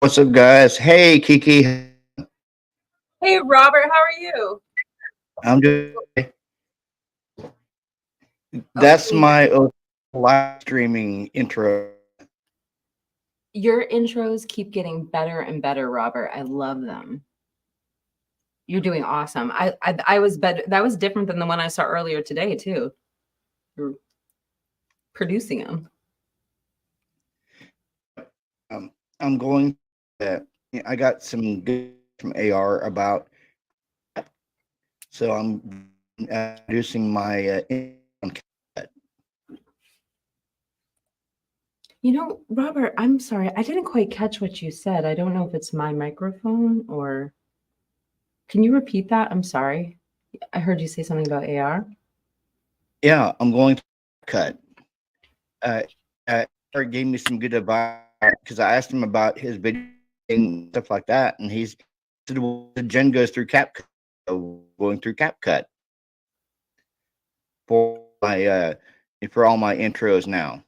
What's up, guys? Hey, Kiki. Hey, Robert, how are you? I'm doing. Oh, That's can you hear my live streaming intro. Your intros keep getting better and better, Robert. I love them. You're doing awesome. I was better. That was different than the one I saw earlier today, too. You're producing them. I'm going. I got some good from AR about. So I'm producing my. Robert, I'm sorry. I didn't quite catch what you said. I don't know if it's my microphone or. Can you repeat that? I'm sorry. I heard you say something about AR. Yeah, I'm going to cut. Uh, AR gave me some good advice because I asked him about his video and stuff like that, and he's said, well, the Jen goes through CapCut, going through CapCut for my for all my intros now.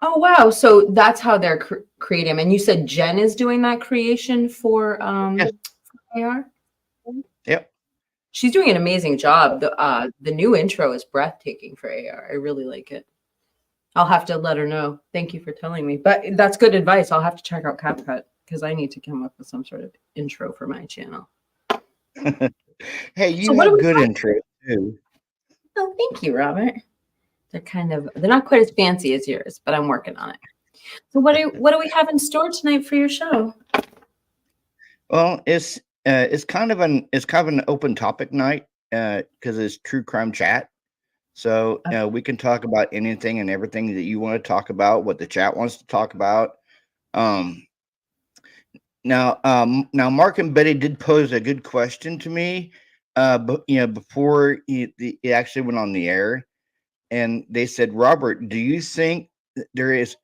Oh, wow. So that's how they're creating. And you said Jen is doing that creation for Yes. AR? Yep. She's doing an amazing job. The new intro is breathtaking for AR. I really like it. I'll have to let her know. Thank you for telling me. But that's good advice. I'll have to check out CapCut because I need to come up with some sort of intro for my channel. Hey, So you what do have we good have? intros too. Oh, thank you, Robert. They're not quite as fancy as yours, but I'm working on it. So what do we have in store tonight for your show? Well, it's kind of an open topic night because it's true crime chat. So we can talk about anything and everything that you want to talk about, what the chat wants to talk about. Now, Mark and Betty did pose a good question to me, but before it actually went on the air, and they said, Robert, do you think there was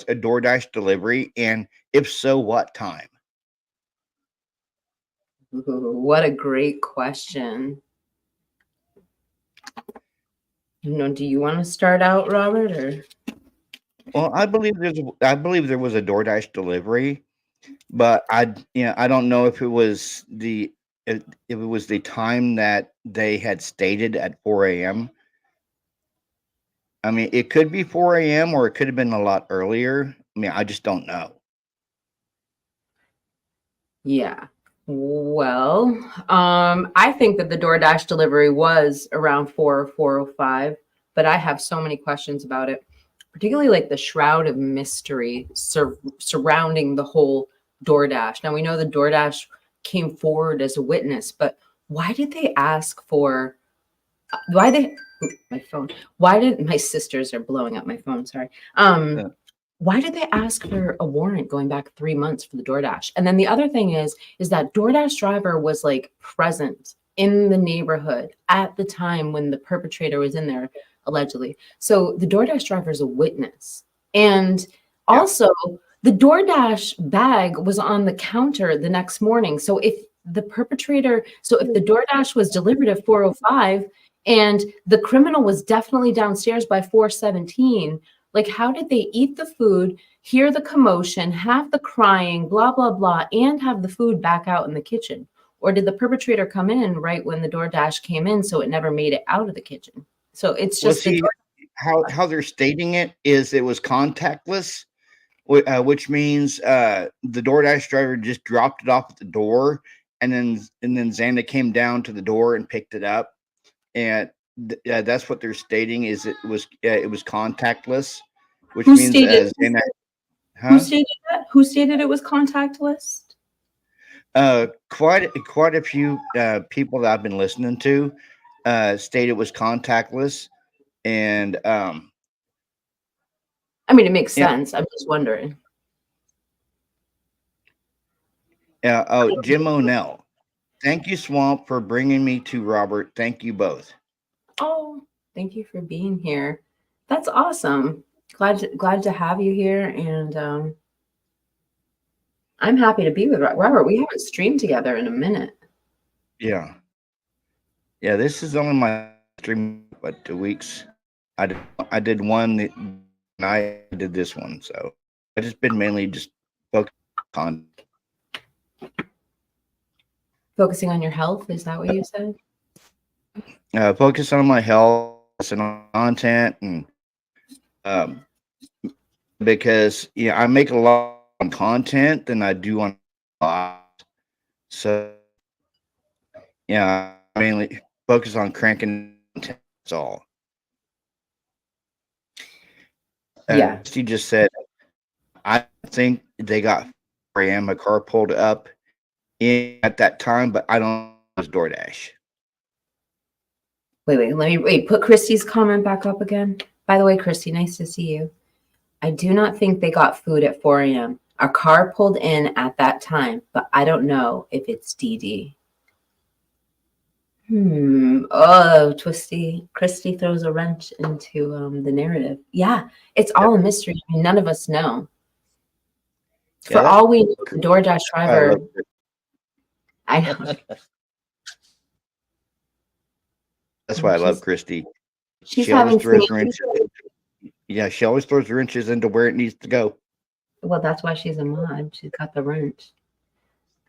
a DoorDash delivery, and if so, what time? Ooh, what a great question. Do you want to start out, Robert, or? Well, I believe there was a DoorDash delivery, but I don't know if it was if it was the time that they had stated at 4 a.m. I mean, it could be 4 a.m. or it could have been a lot earlier. I mean, I just don't know. Yeah. Well, I think that the DoorDash delivery was around 4:05, but I have so many questions about it, particularly like the shroud of mystery surrounding the whole DoorDash. Now we know the DoorDash came forward as a witness, but why did they ask for why they my phone? Why did my sisters are blowing up my phone? Sorry. Uh, Why did they ask for a warrant going back 3 months for the DoorDash? And then the other thing is that DoorDash driver was like present in the neighborhood at the time when the perpetrator was in there, allegedly. So the DoorDash driver is a witness. And yeah. also, the DoorDash bag was on the counter the next morning. So if the DoorDash was delivered at 4:05 and the criminal was definitely downstairs by 4:17, like, how did they eat the food, hear the commotion, have the crying, blah, blah, blah, and have the food back out in the kitchen? Or did the perpetrator come in right when the DoorDash came in so it never made it out of the kitchen? So it's Well, just the see how they're stating it is it was contactless, which means the DoorDash driver just dropped it off at the door, and then Xanda came down to the door and picked it up, and that's what they're stating is it was contactless, which who means stated Xanda, who huh? stated that? Who stated it was contactless? Quite a few people that I've been listening to state it was contactless, and I mean, it makes yeah. sense. I'm just wondering. Oh, Jim O'Neill. Thank you, Swamp, for bringing me to Robert. Thank you both. Oh, thank you for being here. That's awesome. Glad to have you here, and I'm happy to be with Robert. We haven't streamed together in a minute. Yeah. Yeah, this is only my stream, but 2 weeks. I did one night, I did this one, so I just been mainly just focus on Focusing on your health, is that what you said? focus on my health and on content, and um, because I make a lot on content than I do on live. So I mainly focus on cranking content. That's all. Yeah. She just said, I think they got 4 a.m. a car pulled up in at that time, but I don't know if it was DoorDash. Wait, put Christy's comment back up again. By the way, Christy, nice to see you. I do not think they got food at 4 a.m. Our car pulled in at that time, but I don't know if it's DD. Oh, Twisty. Christy throws a wrench into the narrative. Yeah, it's all a mystery. I mean, none of us know. For all we know, the DoorDash driver. I know. That's why I love Christy. She's she always having throws wrenches. Yeah, she always throws wrenches into where it needs to go. Well, that's why she's a mod. She's got the wrench.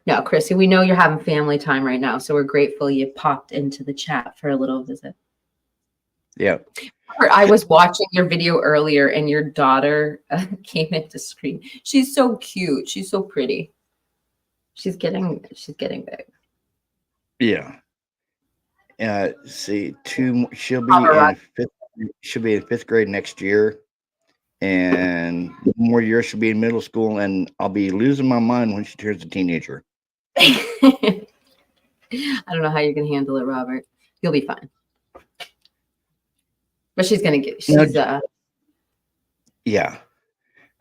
No, Chrissy, we know you're having family time right now, so we're grateful you popped into the chat for a little visit. Yeah. I was watching your video earlier, and your daughter came into screen. She's so cute. She's so pretty. She's getting big. Yeah. See, she'll be in fifth grade next year, and more years she'll be in middle school, and I'll be losing my mind when she turns a teenager. I don't know how you can handle it, Robert. You'll be fine. But she's gonna get. Yeah.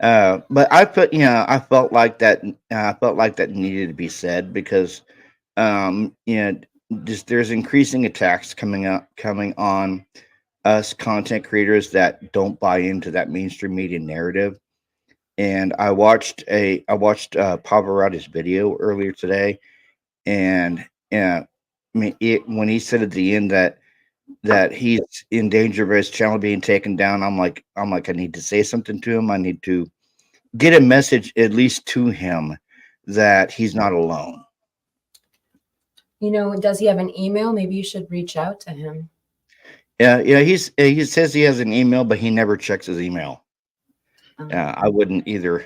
But I felt like that. I felt like that needed to be said because, just there's increasing attacks coming on us content creators that don't buy into that mainstream media narrative. And I watched Pavarotti's video earlier today, and I mean, when he said at the end that he's in danger of his channel being taken down, I'm like, I need to say something to him. I need to get a message at least to him that he's not alone. Does he have an email? Maybe you should reach out to him. Yeah. He says he has an email, but he never checks his email. I wouldn't either.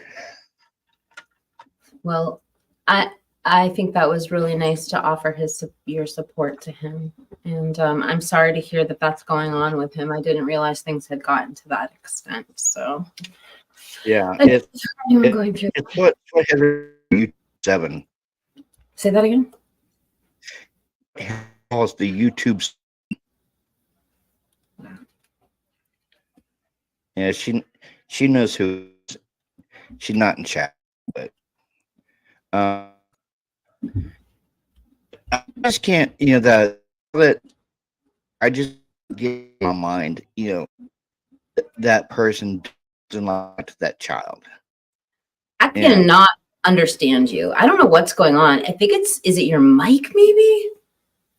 Well, I think that was really nice to offer your support to him, and I'm sorry to hear that that's going on with him. I didn't realize things had gotten to that extent. So yeah, it's what Heather YouTube 7. Say that again. Calls the YouTube. Yeah, she knows who. She's not in chat, but I just can't. That I just get in my mind. That person doesn't like that child. I cannot understand you. I don't know what's going on. I think is it your mic? Maybe.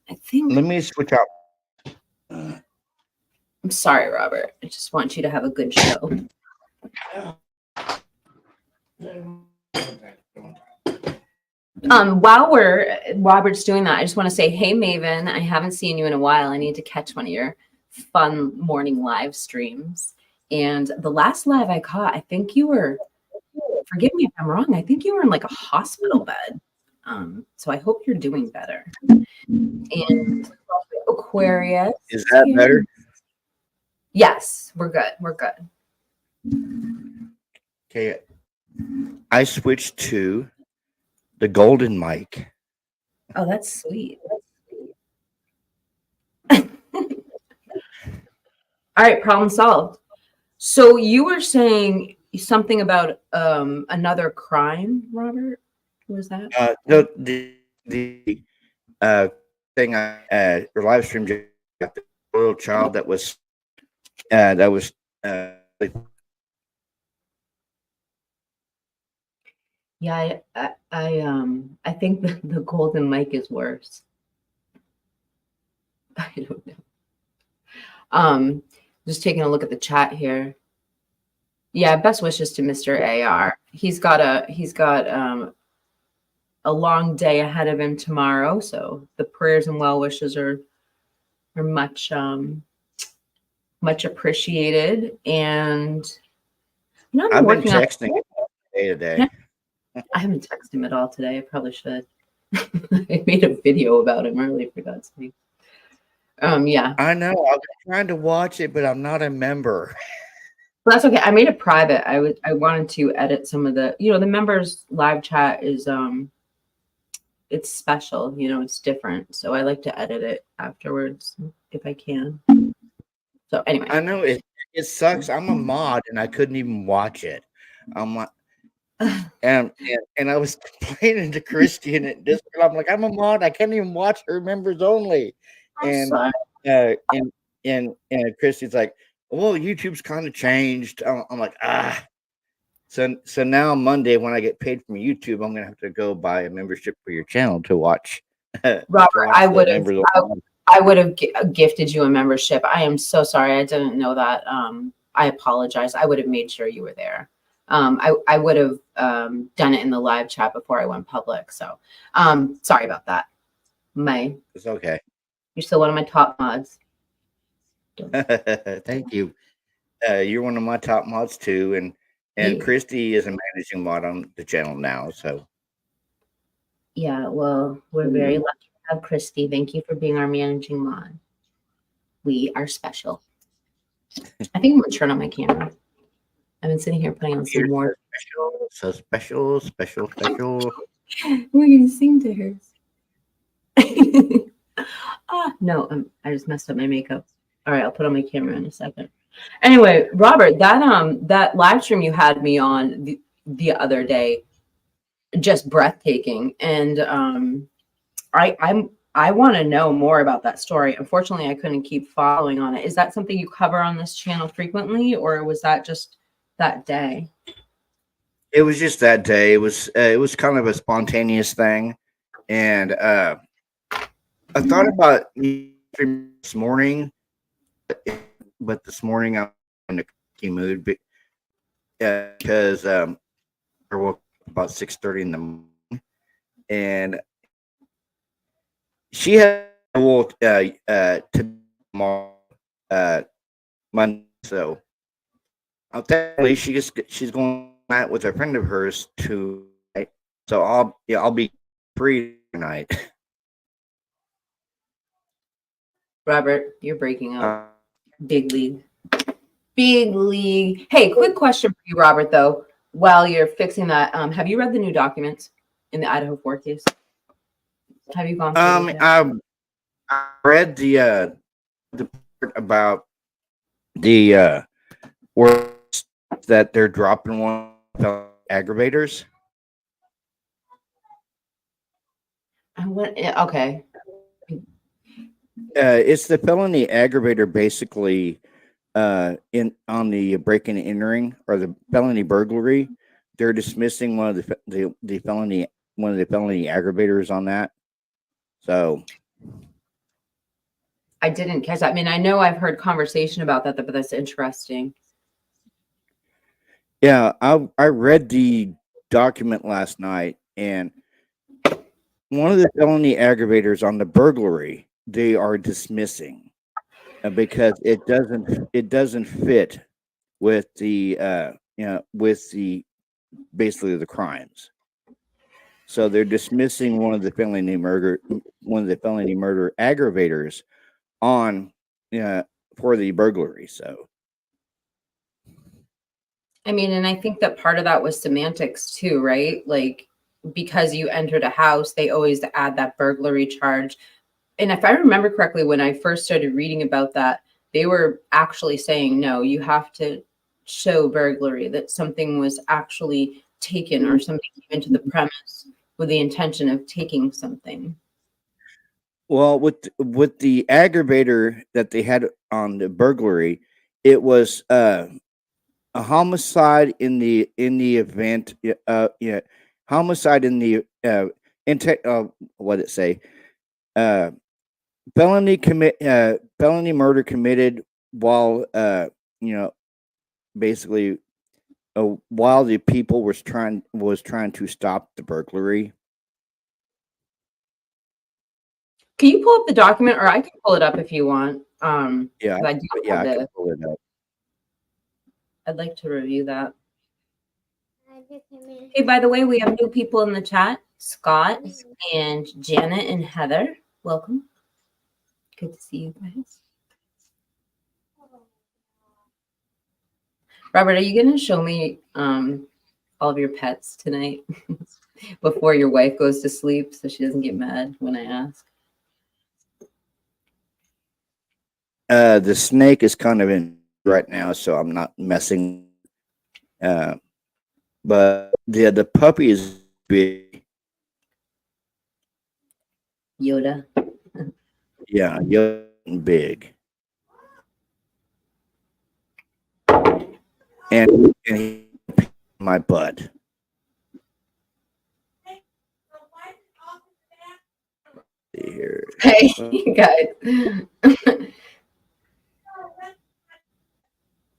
I think. Let me switch out. I'm sorry, Robert. I just want you to have a good show. While Robert's doing that, I just want to say, hey, Maven, I haven't seen you in a while. I need to catch one of your fun morning live streams. And the last live I caught, I think you were, forgive me if I'm wrong, I think you were in like a hospital bed. So I hope you're doing better. And Aquarius. Is that better? Yes, we're good. We're good. Okay. I switched to the golden mic. Oh, that's sweet. All right, problem solved. So you were saying something about another crime, Robert? What was that? No, the thing your live stream, the little child that was Yeah, I think the golden mic is worse. I don't know. Just taking a look at the chat here. Yeah, best wishes to Mr. AR. He's got a long day ahead of him tomorrow, so the prayers and well wishes are much much appreciated. And I've been I've been working on texting him all day today. I haven't texted him at all today. I probably should. I made a video about him earlier, for God's sake. Yeah. I know. I've been trying to watch it, but I'm not a member. Well, that's okay. I made it private. I wanted to edit some of the, the members live chat is it's special, it's different. So I like to edit it afterwards if I can. So anyway. I know it sucks. I'm a mod and I couldn't even watch it. I'm like, and I was complaining to Christian at Discord. I'm like, I'm a mod. I can't even watch her members only. And Christian's like, well, YouTube's kind of changed. I'm like, So now Monday when I get paid from YouTube, I'm gonna have to go buy a membership for your channel to watch. Robert, I would have gifted you a membership. I am so sorry. I didn't know that. I apologize. I would have made sure you were there. I would have done it in the live chat before I went public. So sorry about that. It's okay. You're still one of my top mods. Thank you. You're one of my top mods too, and Christy is a managing mod on the channel now. So yeah, well, we're very lucky to have Christy. Thank you for being our managing mod. We are special. I think I'm gonna turn on my camera. I've been sitting here putting on some more. So special. We're gonna sing to her. No, I just messed up my makeup. All right, I'll put on my camera in a second. Anyway, Robert, that live stream you had me on the other day, just breathtaking, and I want to know more about that story. Unfortunately, I couldn't keep following on it. Is that something you cover on this channel frequently, or was that just that day? It was just that day. It was kind of a spontaneous thing, and I thought about this morning, but this morning I'm in a cookie mood because I woke up about 6:30 in the morning, and she had tomorrow Monday, so I'll tell you, she's going out with a friend of hers tonight, so I'll be free tonight. Robert, you're breaking up. Big league. Hey, quick question for you, Robert, though, while you're fixing that. Have you read the new documents in the Idaho 4 case? Have you gone through I read the part about the words that they're dropping one aggravators. Okay. It's the felony aggravator, basically. On the breaking and entering or the felony burglary, they're dismissing one of the felony aggravators on that. So I didn't catch that. I mean, I know I've heard conversation about that, but that's interesting. Yeah, I read the document last night, and one of the felony aggravators on the burglary they are dismissing because it doesn't fit with the basically the crimes. So they're dismissing one of the felony murder aggravators on for the burglary. So I mean, and I think that part of that was semantics too, right? Like, because you entered a house, they always add that burglary charge. And if I remember correctly, when I first started reading about that, they were actually saying, no, you have to show burglary, that something was actually taken or somebody came into the premise with the intention of taking something. Well, with the aggravator that they had on the burglary, it was a homicide in the event. Homicide in the what did it say? Felony murder committed while basically while the people was trying to stop the burglary. Can you pull up the document, or I can pull it up if you want? Yeah, 'Cause I do yeah, have I can pull it up. I'd like to review that. Hey, by the way, we have new people in the chat, Scott and Janet and Heather. Welcome. Good to see you guys. Robert, are you going to show me all of your pets tonight before your wife goes to sleep so she doesn't get mad when I ask? The snake is kind of in right now, so I'm not messing. But the puppy is big. Yoda. Yeah, big. And he my butt. Here. Hey, you guys.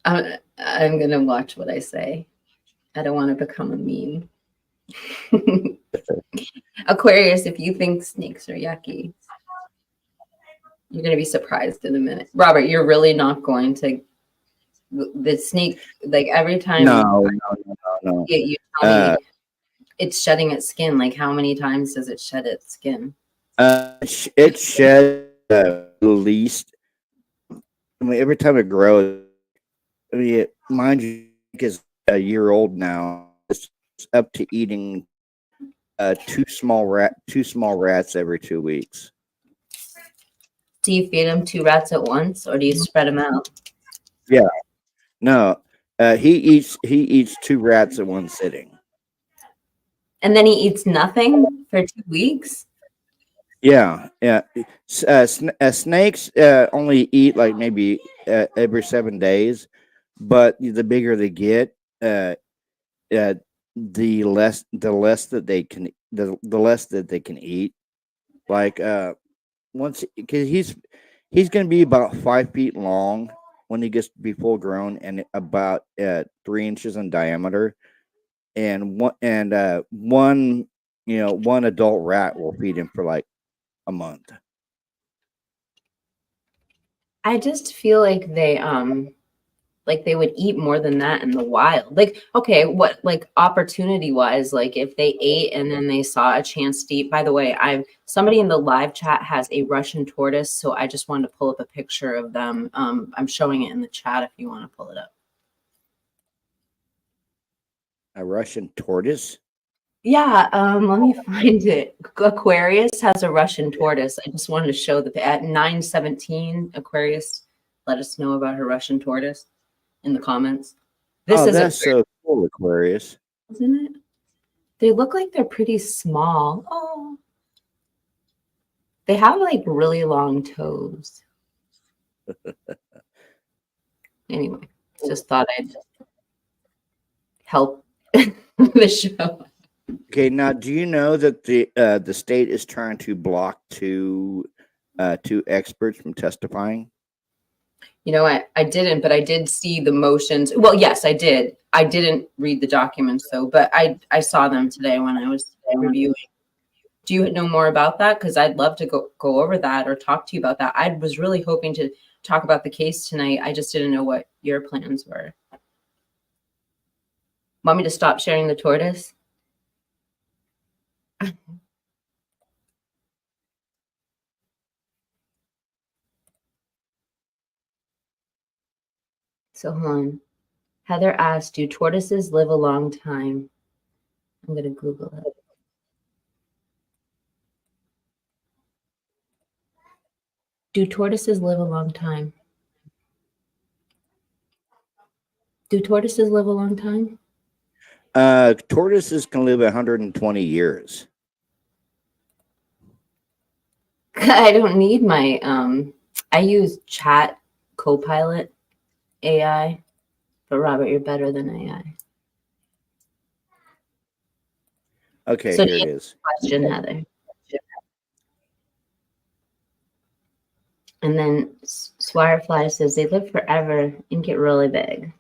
I'm going to watch what I say. I don't want to become a meme. Aquarius, if you think snakes are yucky, you're going to be surprised in a minute. Robert, you're really not going to. The snake, like every time No. you tell me it's shedding its skin, like how many times does it shed its skin? It shed at least. I mean, every time it grows. I mean, mind you, is a year old now. It's up to eating two small rats every 2 weeks. Do you feed them 2 rats at once, or do you spread them out? Yeah, no, he eats 2 rats at one sitting. And then he eats nothing for 2 weeks? Yeah. Snakes only eat like maybe every 7 days, but the bigger they get, the less that they can the less that they can eat. Like once, because he's going to be about 5 feet long when he gets to be full grown, and about 3 inches in diameter, and one adult rat will feed him for like a month. I just feel like they would eat more than that in the wild. Like, okay, what, like opportunity wise, like if they ate and then they saw a chance to eat. By the way, somebody in the live chat has a Russian tortoise, so I just wanted to pull up a picture of them. I'm showing it in the chat if you want to pull it up. A Russian tortoise? Yeah, let me find it. Aquarius has a Russian tortoise. I just wanted to show at 9:17, Aquarius let us know about her Russian tortoise in the comments. This is that's so cool, Aquarius. Isn't it? They look like they're pretty small. Oh, they have like really long toes. Anyway, just thought I'd help the show. Okay, now do you know that the state is trying to block two experts from testifying? You know, I didn't, but I did see the motions. Well, yes, I did. I didn't read the documents though, but I saw them today when I was reviewing. Do you know more about that? Because I'd love to go over that or talk to you about that. I was really hoping to talk about the case tonight. I just didn't know what your plans were. Want me to stop sharing the tortoise? So hold on. Heather asked, do tortoises live a long time? I'm going to Google it. Do tortoises live a long time? Do tortoises live a long time? Tortoises can live 120 years. I don't need my, I use chat Copilot AI, but Robert, you're better than AI. Okay, so here it is. Question, Heather. And then Swirefly says they live forever and get really big.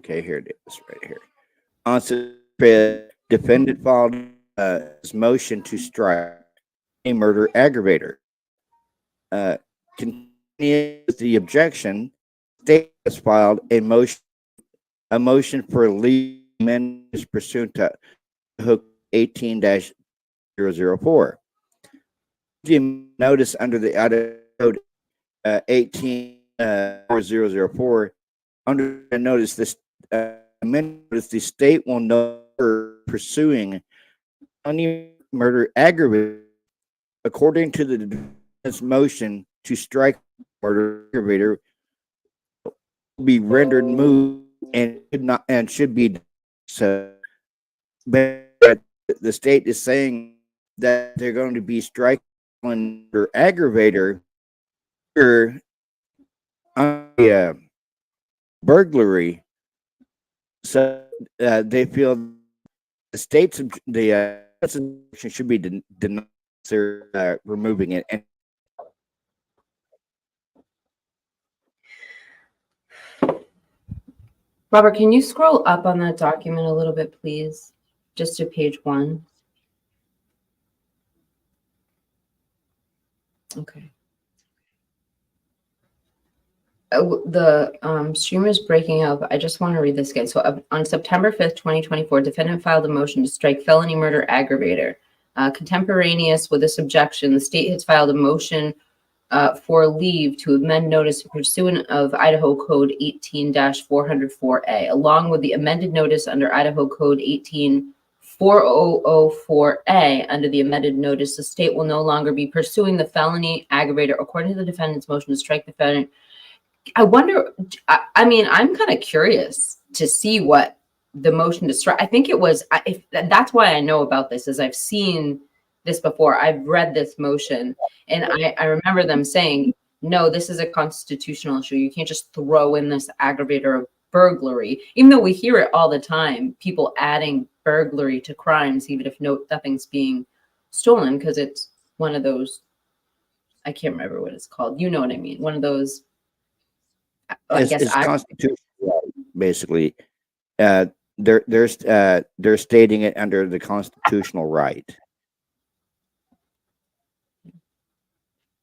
Okay, here it is, right here. On September 5th, defendant filed his motion to strike a murder aggravator. Continuing with the objection, state has filed a motion for leave amendments pursuant to Hook 18-004. The notice under the Idaho Code 18-4004. Under the notice, this amendment, the state will no longer pursuing any murder aggravator according to the defendant's motion to strike murder aggravator will be rendered moot and should be so. But the state is saying that they're going to be striking murder aggravator under burglary. So they feel the state's objection should be denied. They're removing it. And Robert, can you scroll up on that document a little bit, please? Just to page 1. Okay. The stream is breaking up. I just want to read this again. So on September 5th, 2024, defendant filed a motion to strike felony murder aggravator. Contemporaneous with this objection, the state has filed a motion for leave to amend notice pursuant of Idaho Code 18-404A, along with the amended notice under Idaho Code 18-4004A. Under the amended notice, the state will no longer be pursuing the felony aggravator according to the defendant's motion to strike the felony. I wonder, I mean, I'm kind of curious to see what the motion to strike, I think it was, that's why I know about this, is I've seen this before. I've read this motion, and I remember them saying, no, this is a constitutional issue. You can't just throw in this aggravator of burglary, even though we hear it all the time, people adding burglary to crimes, even if nothing's being stolen, because it's one of those, I can't remember what it's called. You know what I mean? One of those, it's constitutional, basically. They're stating it under the constitutional right.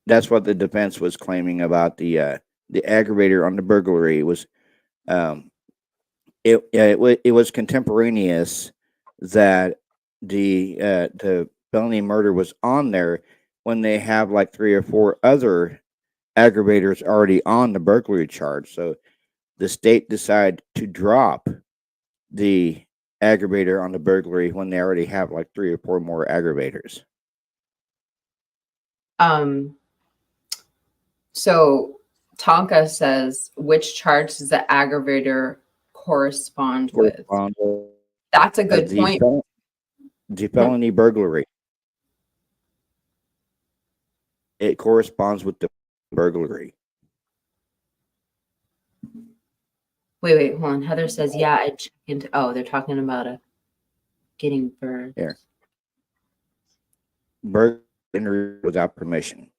That's what the defense was claiming about the aggravator on the burglary was. It was contemporaneous that the felony murder was on there when they have like 3 or 4 other aggravators already on the burglary charge. So the state decided to drop the aggravator on the burglary when they already have like 3 or 4 more aggravators. So Tonka says, which charge does the aggravator correspond with? That's a good point. The felony burglary. It corresponds with the burglary. Wait, hold on. Heather says, yeah, I checked into, oh, they're talking about getting birds. Here. Burglary without permission.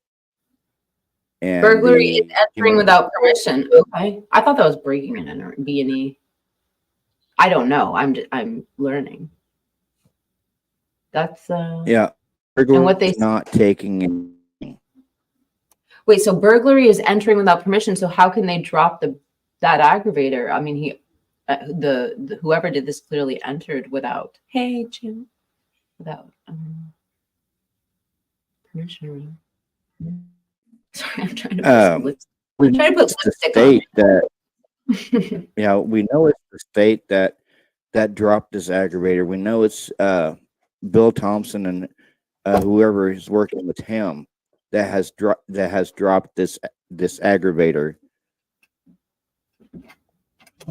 And burglary is entering without permission. Okay. I thought that was breaking and entering, B&E. I don't know. I'm learning. That's yeah. Burglary and what they not taking in. Wait, so burglary is entering without permission. So how can they drop that aggravator? I mean, the whoever did this clearly entered without. Hey, Jim, without permission. Sorry, I'm trying to put lipstick on that. Yeah, we know it's the state that dropped this aggravator. We know it's Bill Thompson and whoever is working with him that has dropped this aggravator.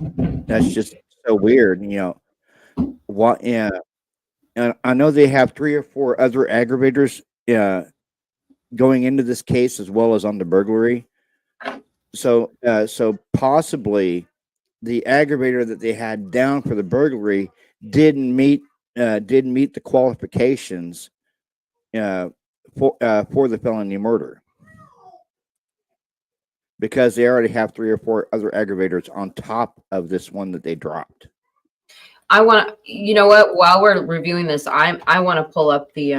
That's just so weird, you know. What? Yeah, and I know they have 3 or 4 other aggravators going into this case as well as on the burglary. So possibly the aggravator that they had down for the burglary didn't meet the qualifications for the felony murder. because they already have 3 or 4 other aggravators on top of this one that they dropped. I want to, you know what, while we're reviewing this, I want to pull up the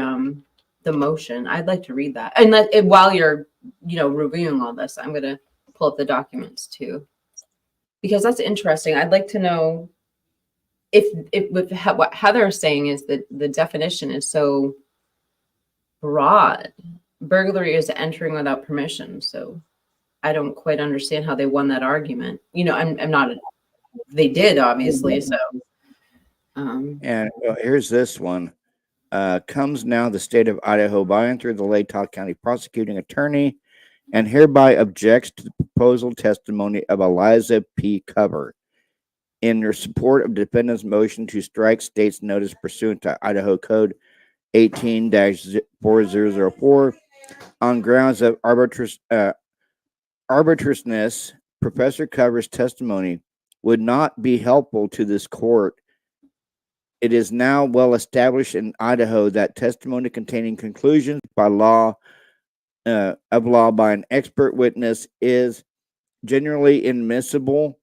motion. I'd like to read that. And while you're, reviewing all this, I'm going to pull up the documents too, because that's interesting. I'd like to know what Heather's saying is that the definition is so broad. Burglary is entering without permission. So I don't quite understand how they won that argument. I'm not, they did obviously. So, And here's this one. Comes now the state of Idaho by and through the Latah County prosecuting attorney and hereby objects to the proposal testimony of Eliza P. Cover in your support of defendant's motion to strike state's notice pursuant to Idaho Code 18-4004 on grounds of arbitrariness. Professor Cover's testimony would not be helpful to this court. It is now well established in Idaho that testimony containing conclusions by law by an expert witness is generally admissible.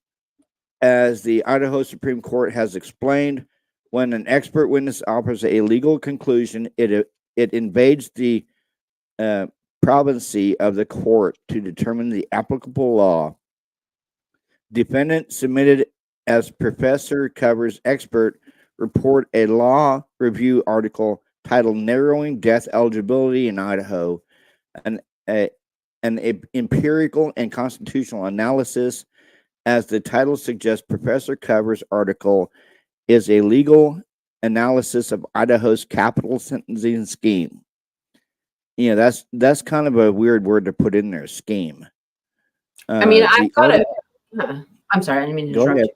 As the Idaho Supreme Court has explained, when an expert witness offers a legal conclusion, it invades the province of the court to determine the applicable law. Defendant submitted as Professor Cover's expert report a law review article titled "Narrowing Death Eligibility in Idaho," an empirical and constitutional analysis. As the title suggests, Professor Cover's article is a legal analysis of Idaho's capital sentencing scheme. That's kind of a weird word to put in there, scheme. I've got it. I'm sorry, I didn't mean to interrupt you.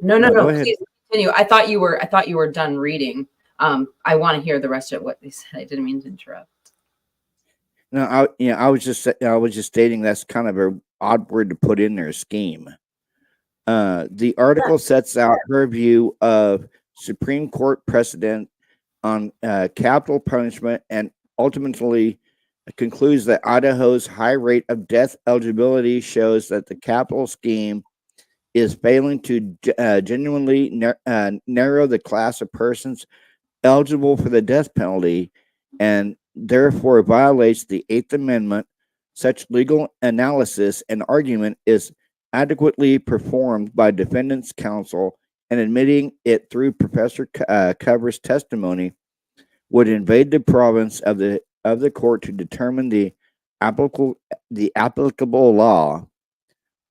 No, please continue. I thought you were done reading. I want to hear the rest of what they said. I didn't mean to interrupt. No, I was just stating that's kind of an odd word to put in there, scheme. The article sets out her view of Supreme Court precedent on capital punishment and ultimately concludes that Idaho's high rate of death eligibility shows that the capital scheme is failing to genuinely narrow the class of persons eligible for the death penalty and therefore violates the Eighth Amendment. Such legal analysis and argument is adequately performed by defendant's counsel, and admitting it through Professor Cover's testimony would invade the province of the court to determine the applicable law.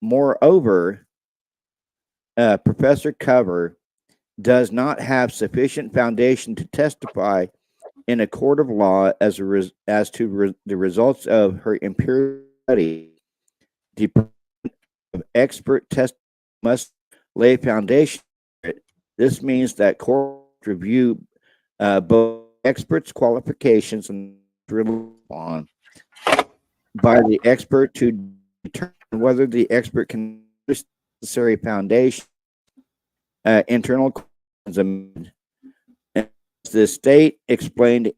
Moreover, Professor Cover does not have sufficient foundation to testify in a court of law as to the results of her empirical study. The of expert test must lay foundation. This means that courts review both experts' qualifications and rely on by the expert to determine whether the expert can necessary foundation internal. The state explained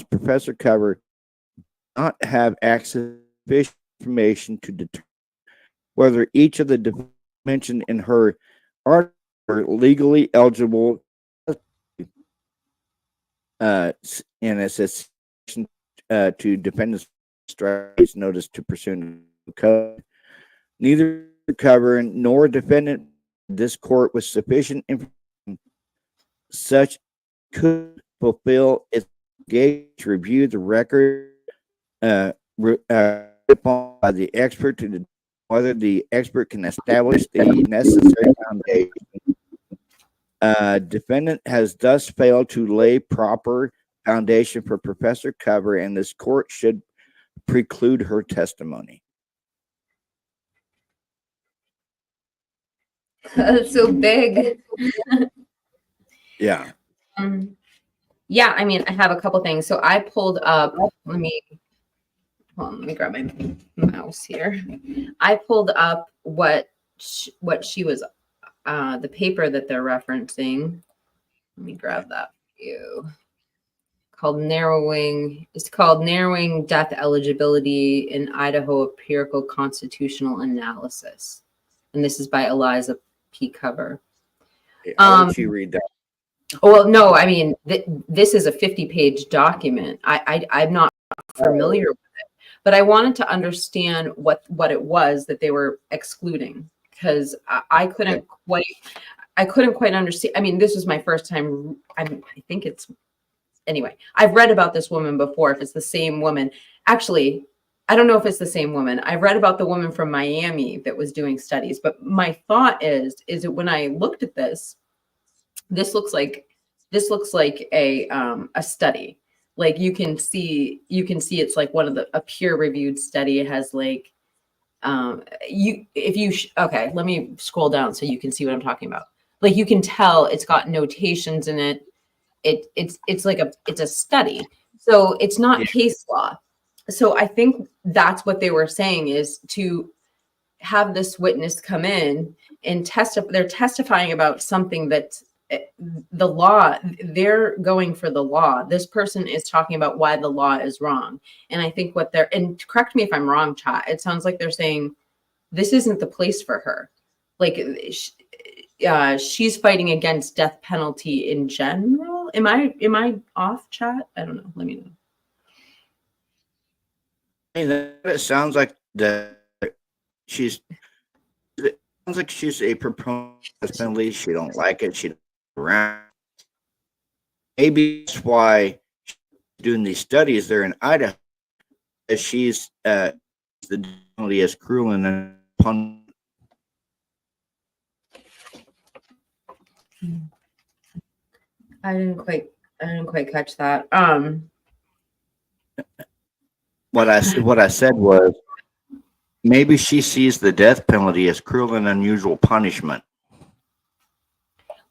Professor Cover not have access to sufficient information to determine whether each of the mentioned in her article are legally eligible. And it says to defendant's strikes notice to pursue code. Neither Cover nor defendant this court with sufficient information such could fulfill its obligation to review the record by the expert to determine whether the expert can establish the necessary foundation. Defendant has thus failed to lay proper foundation for Professor Cover, and this court should preclude her testimony. That's so big. Yeah. Yeah, I mean, I have a couple things. So I pulled up, let me grab my mouse here. I pulled up what she was, the paper that they're referencing. Let me grab that for you. called narrowing. It's called narrowing death eligibility in Idaho empirical constitutional analysis, and this is by Eliza P. Cover. I'll let you read that. Well, no, I mean this is a 50-page document. I'm not familiar with it, but I wanted to understand what it was that they were excluding, because I couldn't quite understand. I mean, this was my first time. I think it's, anyway, I've read about this woman before. If it's the same woman, actually, I don't know if it's the same woman. I've read about the woman from Miami that was doing studies, but my thought is that when I looked at this, this looks like a study. Like you can see it's like one of a peer-reviewed study. It has like okay, let me scroll down so you can see what I'm talking about. Like you can tell it's got notations in it. It's like it's a study. So it's not case law. So I think that's what they were saying, is to have this witness come in and they're testifying about something that the law, they're going for the law. This person is talking about why the law is wrong. And I think and correct me if I'm wrong, chat, it sounds like they're saying this isn't the place for her. Like she's fighting against death penalty in general. Am I off, chat? I don't know. Let me know. It sounds like she's a proponent of death penalty. She don't like it. She don't around. Maybe that's why she's doing these studies there in Idaho, as she's the penalty as cruel and upon. I didn't quite catch that. What I said was, maybe she sees the death penalty as cruel and unusual punishment.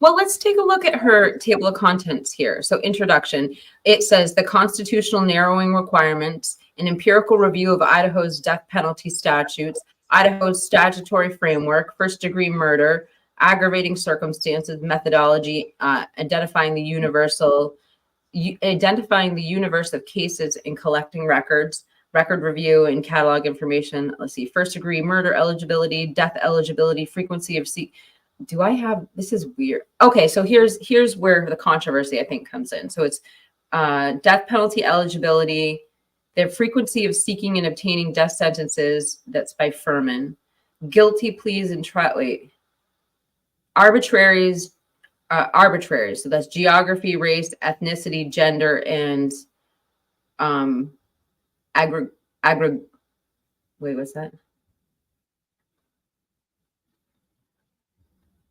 Well, let's take a look at her table of contents here. So introduction, it says the constitutional narrowing requirements, an empirical review of Idaho's death penalty statutes, Idaho's statutory framework, first-degree murder, aggravating circumstances, methodology, identifying the universe of cases and collecting records, record review and catalog information. Let's see, first-degree murder eligibility, death eligibility, frequency of this is weird. Okay, so here's where the controversy I think comes in. So it's death penalty eligibility, the frequency of seeking and obtaining death sentences, that's by Furman, guilty pleas and arbitraries. So that's geography, race, ethnicity, gender, and wait, what's that?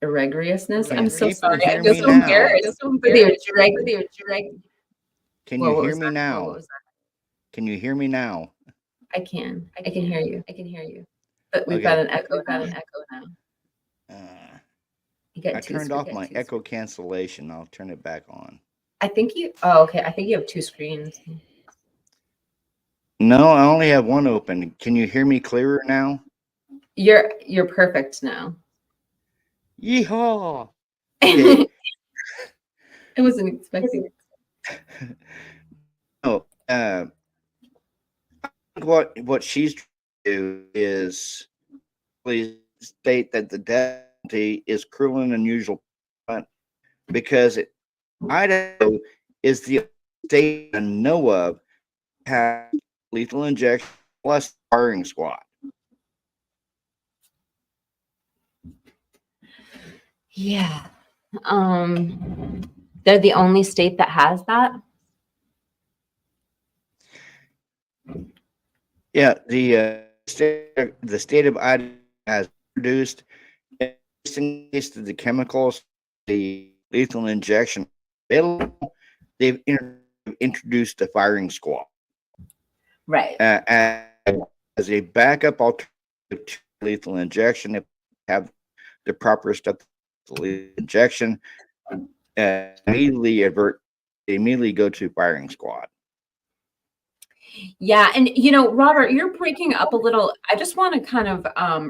Egregiousness. I'm so sorry. I feel so embarrassed. Can you hear me now? Can you hear me now? I can hear you. But we've got an echo now. I turned off my echo cancellation. I'll turn it back on. I think you have two screens. No, I only have one open. Can you hear me clearer now? You're perfect now. Yeehaw! Okay. I wasn't expecting it. No, what she's trying to do is please state that the death penalty is cruel and unusual, because Idaho is the state I know of has lethal injection plus firing squad. Yeah. They're the only state that has that. Yeah, the state of Idaho has produced, in case of the chemicals, the lethal injection available, they've introduced the firing squad. Right. As a backup alternative to lethal injection, if they have the proper stuff, the lethal injection, immediately go to firing squad. Yeah. And, Robert, you're breaking up a little. I just want to kind of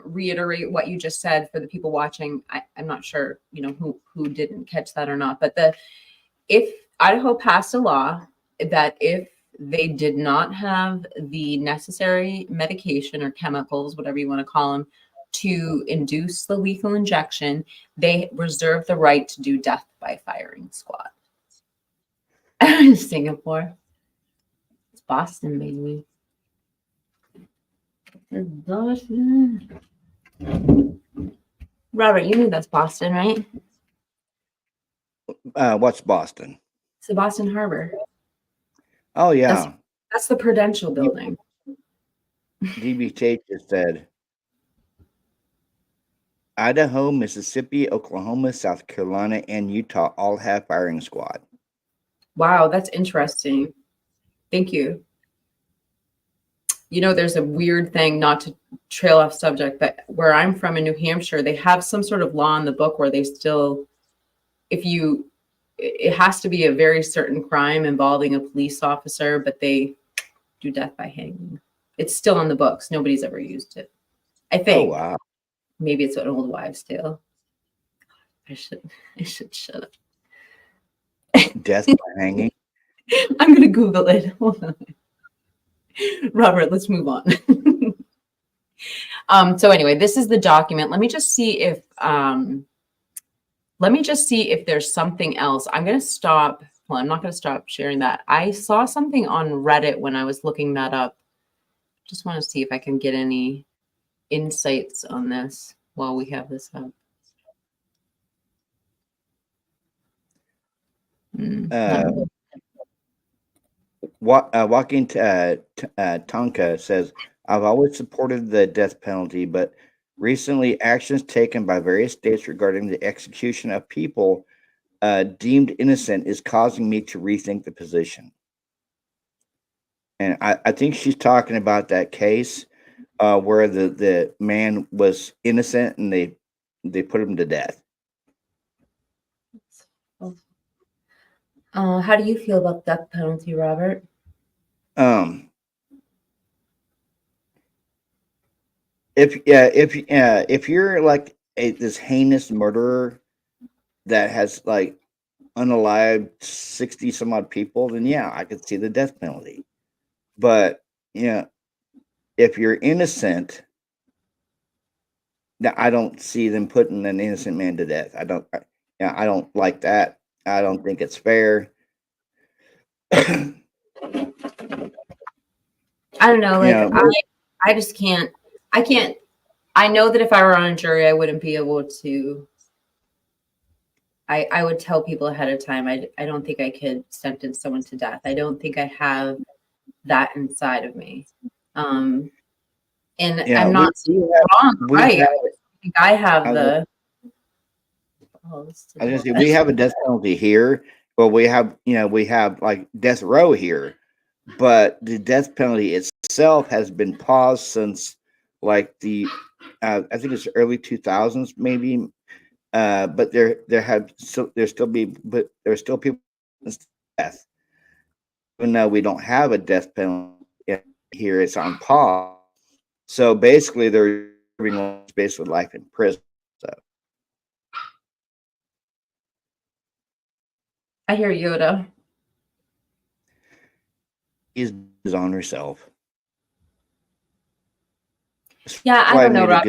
reiterate what you just said for the people watching. I'm not sure, who didn't catch that or not. But if Idaho passed a law, that if they did not have the necessary medication or chemicals, whatever you want to call them, to induce the lethal injection, they reserve the right to do death by firing squad. Singapore. It's Boston, baby. It's Boston. Robert, you knew that's Boston, right? What's Boston? It's the Boston Harbor. Oh, yeah. That's the Prudential building. DBT just said Idaho, Mississippi, Oklahoma, South Carolina, and Utah all have firing squad. Wow, that's interesting. Thank you. You know, there's a weird thing, not to trail off subject, but where I'm from in New Hampshire, they have some sort of law in the book where they still, it has to be a very certain crime involving a police officer, but they do death by hanging. It's still on the books. Nobody's ever used it, I think. Oh, wow. Maybe it's an old wives' tale. I should shut up. Death by hanging. I'm gonna Google it. Hold on. Robert, let's move on. So anyway, this is the document. Let me just see if there's something else. I'm gonna stop. Well, I'm not gonna stop sharing that. I saw something on Reddit when I was looking that up. Just want to see if I can get any insights on this while we have this up. Walking Tonka says, I've always supported the death penalty, but recently actions taken by various states regarding the execution of people deemed innocent is causing me to rethink the position. And I think she's talking about that case where the man was innocent and they put him to death. How do you feel about death penalty, Robert? If you're like this heinous murderer that has like unalived 60 some odd people, then yeah, I could see the death penalty. But if you're innocent, I don't see them putting an innocent man to death. I don't like that. I don't think it's fair. I don't know. Like I just can't. I know that if I were on a jury, I wouldn't be able to. I would tell people ahead of time. I don't think I could sentence someone to death. I don't think I have that inside of me. And I'm not wrong, right? I think I have the. I was gonna say we have a death penalty here, but we have like death row here, but the death penalty itself has been paused since like the I think it's early 2000s maybe, but there's still people death, even though we don't have a death penalty here. It's on pause, so basically they're serving basically life in prison. So. I hear Yoda. Is on herself. Yeah, I don't know, Rob.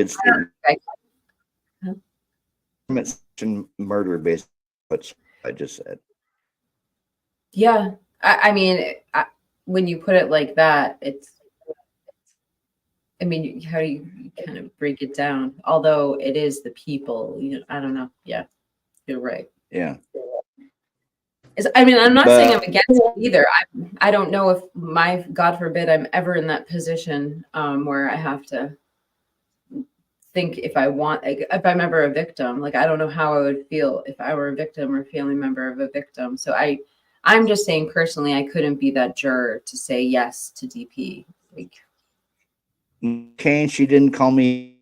Murder, based on what I just said. Yeah, I mean, when you put it like that, I mean, how do you kind of break it down? Although it is the people, I don't know. Yeah, you're right. Yeah. I mean, I'm not saying I'm against it either. I don't know if God forbid, I'm ever in that position where I have to think if I'm ever a victim. Like, I don't know how I would feel if I were a victim or a family member of a victim. So I'm just saying personally, I couldn't be that juror to say yes to DP. Like, Kane, she didn't call me.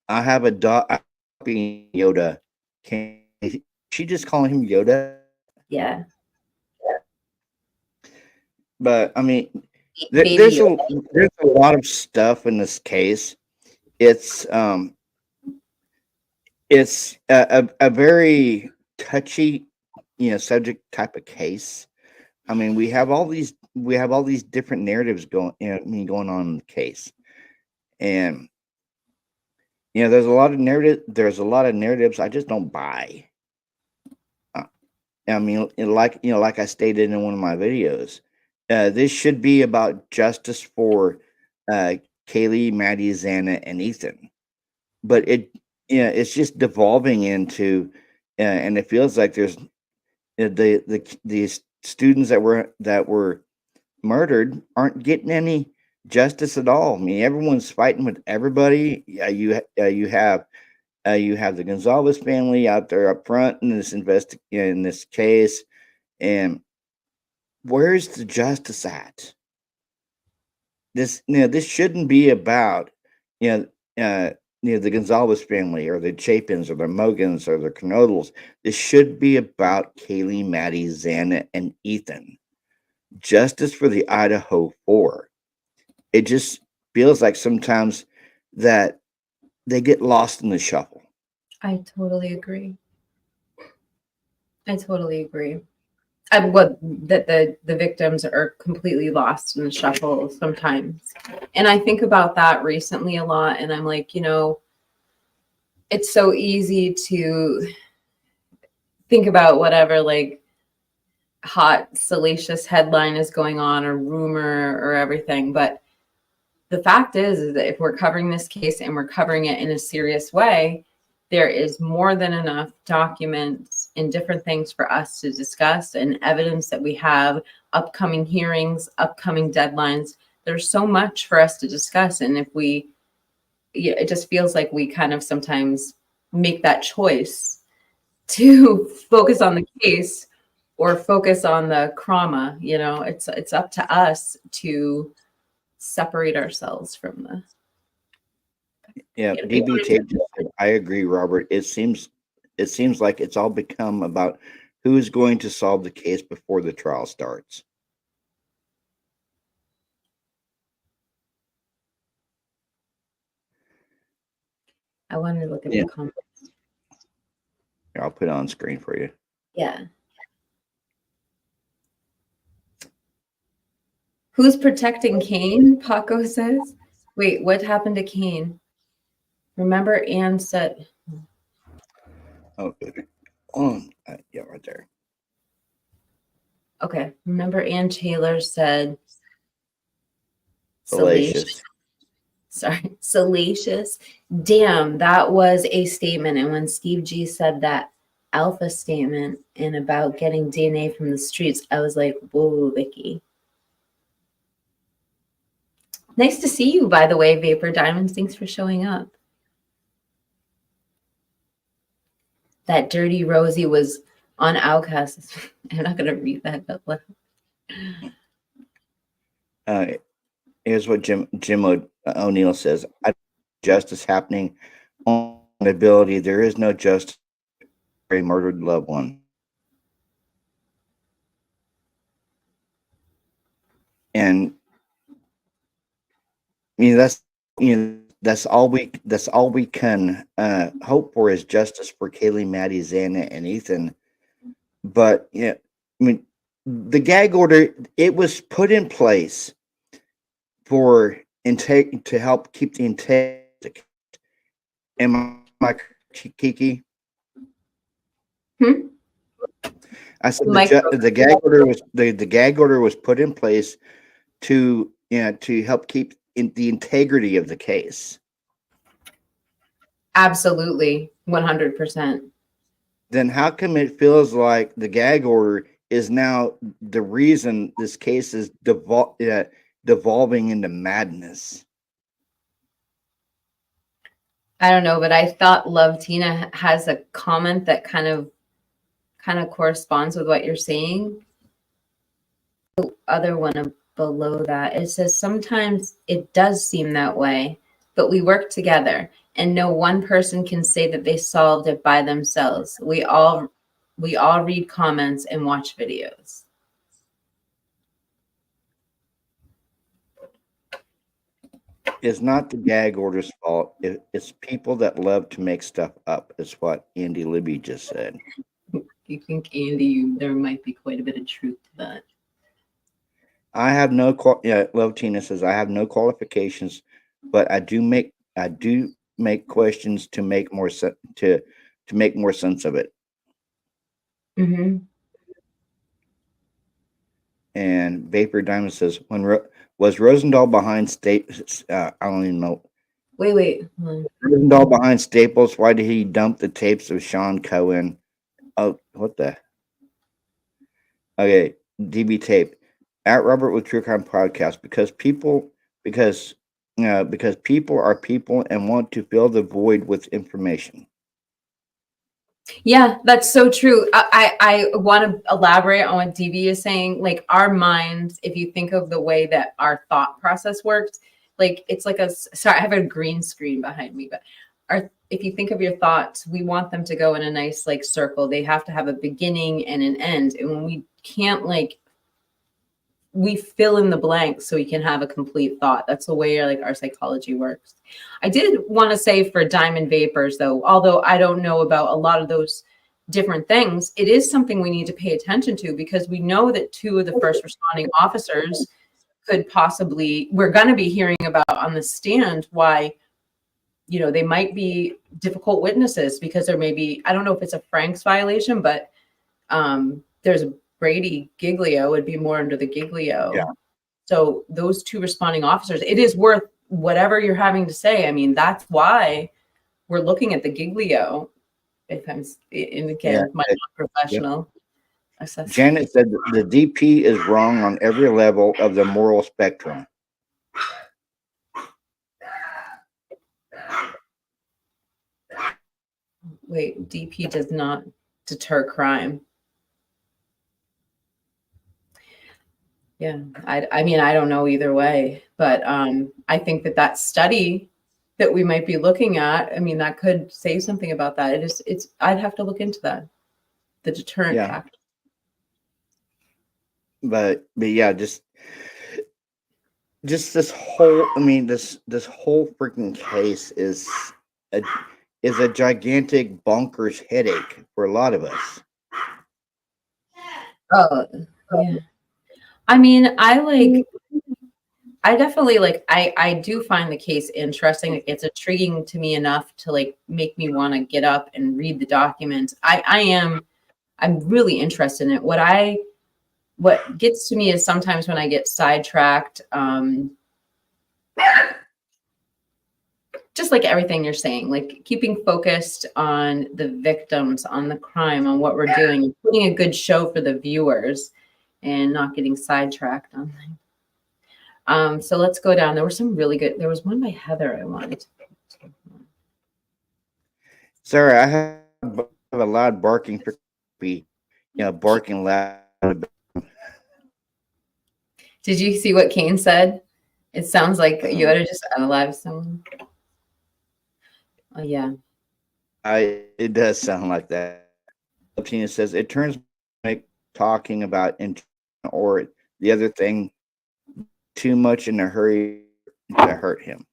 I have a dog being Yoda. Can she just call him Yoda? Yeah. But I mean, there's a lot of stuff in this case. It's a very touchy, subject type of case I mean, we have all these different narratives going on in the case, and there's a lot of narratives I just don't buy. I mean, like I stated in one of my videos, this should be about justice for uh, Kaylee, Maddie, Xana, and Ethan, but it's just devolving into, and it feels like there's the students that were murdered aren't getting any justice at all. I mean, everyone's fighting with everybody. You have the Gonzalez family out there up front in in this case, and where's the justice at? This shouldn't be about the Gonzalez family or the Chapins or the Mogans or the Knodels. This should be about Kaylee, Maddie, Xana, and Ethan. Justice for the Idaho 4. It just feels like sometimes that they get lost in the shuffle. I totally agree. What that the victims are completely lost in the shuffle sometimes, and I think about that recently a lot, and I'm like, it's so easy to think about whatever like hot salacious headline is going on or rumor or everything, but the fact is that if we're covering this case and we're covering it in a serious way, there is more than enough documents and different things for us to discuss and evidence that we have, upcoming hearings, upcoming deadlines. There's so much for us to discuss. And if it just feels like we kind of sometimes make that choice to focus on the case or focus on the trauma. It's up to us to separate ourselves from the. Yeah, DB Tape just said, I agree, Robert. It seems like it's all become about who is going to solve the case before the trial starts. I wanted to look at the comments. Here, I'll put it on screen for you. Yeah. Who's protecting Kane? Paco says. Wait, what happened to Kane? Remember Anne said. Oh, yeah, right there. Okay. Remember Ann Taylor said Salacious. Sorry, salacious. Damn, that was a statement. And when Steve G said that alpha statement and about getting DNA from the streets, I was like, whoa, Vicky. Nice to see you, by the way, Vapor Diamonds. Thanks for showing up. That Dirty Rosie was on Outcast. I'm not going to read that out loud. Here's what Jim O'Neill says. Justice happening on ability. There is no justice for a murdered loved one. And that's all we can hope for is justice for Kaylee, Maddie, Xana, and Ethan. But the gag order, it was put in place to help keep the integrity. Am I Kiki? I said the gag order was put in place to help keep the integrity of the case. Absolutely, 100%. Then how come it feels like the gag order is now the reason this case is devolving into madness? I don't know, but I thought Love Tina has a comment that kind of corresponds with what you're saying. The other one below that, it says, sometimes it does seem that way, but we work together and no one person can say that they solved it by themselves. We all read comments and watch videos. It's not the gag order's fault. It's people that love to make stuff up, is what Andy Libby just said. You think, Andy, there might be quite a bit of truth to that. I have no Love Tina says I have no qualifications, but I do make questions to make more to make more sense of it. Mm-hmm. And Vapor Diamond says was Rosendahl behind state? I don't even know. Wait. Rosendahl behind Staples. Why did he dump the tapes of Sean Cohen? Oh, what the? Okay, DB tape at Robert with True Crime Podcast because because people are people and want to fill the void with information. Yeah, that's so true. I want to elaborate on what DB is saying. Like our minds, if you think of the way that our thought process works, like it's like sorry, I have a green screen behind me, but if you think of your thoughts, we want them to go in a nice like circle. They have to have a beginning and an end. And when we can't we fill in the blanks so we can have a complete thought. That's the way like our psychology works. I did want to say for diamond vapors though, although I don't know about a lot of those different things, it is something we need to pay attention to because we know that 2 of the first responding officers could possibly, we're going to be hearing about on the stand why, they might be difficult witnesses because there may be, I don't know if it's a Franks violation, but there's a Brady Giglio would be more under the Giglio. Yeah. So those 2 responding officers, it is worth whatever you're having to say. I mean, that's why we're looking at the Giglio. If I'm my non-professional assessment. Janet said the DP is wrong on every level of the moral spectrum. Wait, DP does not deter crime. Yeah, I mean, I don't know either way, but I think that study that we might be looking at, I mean, that could say something about that. I'd have to look into that, the deterrent factor. But yeah, just this whole, I mean, this whole freaking case is a gigantic bonkers headache for a lot of us. Oh, yeah. I mean, I definitely I do find the case interesting. It's intriguing to me enough to make me want to get up and read the documents. I'm really interested in it. What gets to me is sometimes when I get sidetracked, just like everything you're saying, like keeping focused on the victims, on the crime, on what we're doing, and putting a good show for the viewers and not getting sidetracked on things. So let's go down. There was one by Heather I wanted to. Sorry, I have a loud barking for barking loud. Did you see what Kane said? It sounds like you ought to just unalive someone. Oh yeah. It does sound like that. Tina says it turns like talking about or the other thing too much in a hurry to hurt him.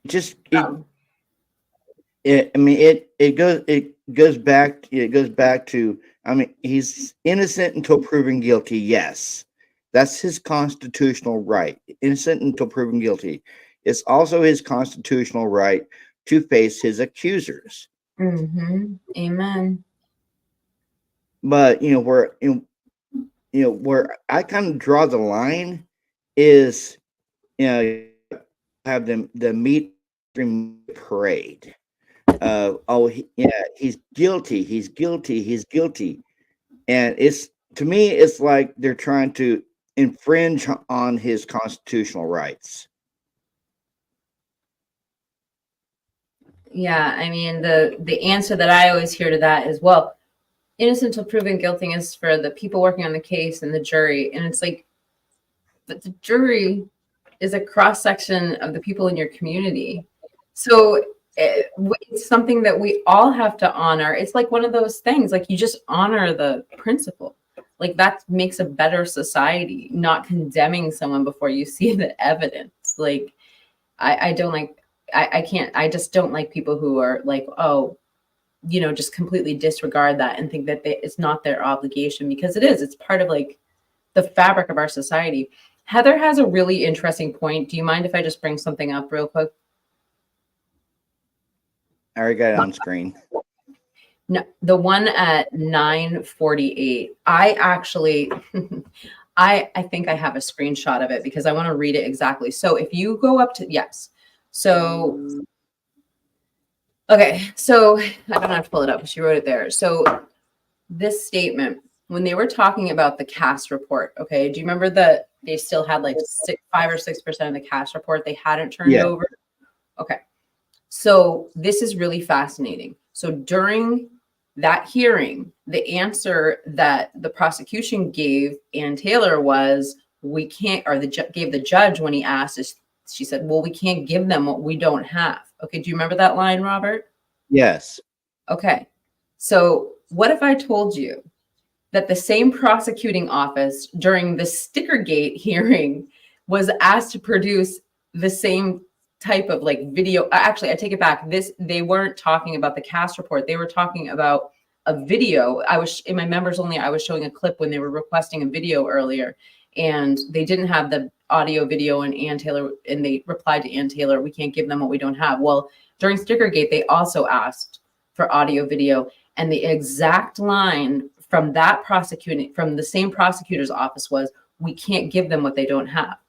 It goes back to, I mean, he's innocent until proven guilty. Yes, that's his constitutional right. Innocent until proven guilty. It's also his constitutional right to face his accusers. Mm-hmm. Amen. But where I kind of draw the line is have the meat parade. He's guilty, and it's, to me, it's like they're trying to infringe on his constitutional rights. Yeah, I mean, the answer that I always hear to that is, well, innocent until proven guilty is for the people working on the case and the jury. And it's like, but the jury is a cross section of the people in your community. So it's something that we all have to honor. It's like one of those things, like you just honor the principle. Like that makes a better society, not condemning someone before you see the evidence. Like I just don't like people who are like, oh, just completely disregard that and think that it's not their obligation, because it is. It's part of like the fabric of our society. Heather has a really interesting point. Do you mind if I just bring something up real quick? I already got it on screen. No, the one at 9:48. I actually, I think I have a screenshot of it because I want to read it exactly. So if you go up to, yes. So, okay. So I don't have to pull it up. She wrote it there. So this statement, when they were talking about the CAS report, okay, do you remember that they still had like 5 or 6% of the CAS report they hadn't turned over? Okay. So this is really fascinating. So during that hearing, the answer that the prosecution gave Ann Taylor was, we can't, or gave the judge when he asked, she said, well, we can't give them what we don't have. Okay, do you remember that line, Robert? Yes. Okay, so what if I told you that the same prosecuting office during the StickerGate hearing was asked to produce the same type of like video? Actually, I take it back. They weren't talking about the CAS report. They were talking about a video. I was in my members only. I was showing a clip when they were requesting a video earlier, and they didn't have the audio video. And Ann Taylor, and they replied to Ann Taylor, "We can't give them what we don't have." Well, during StickerGate, they also asked for audio video, and the exact line from the same prosecutor's office was, "We can't give them what they don't have."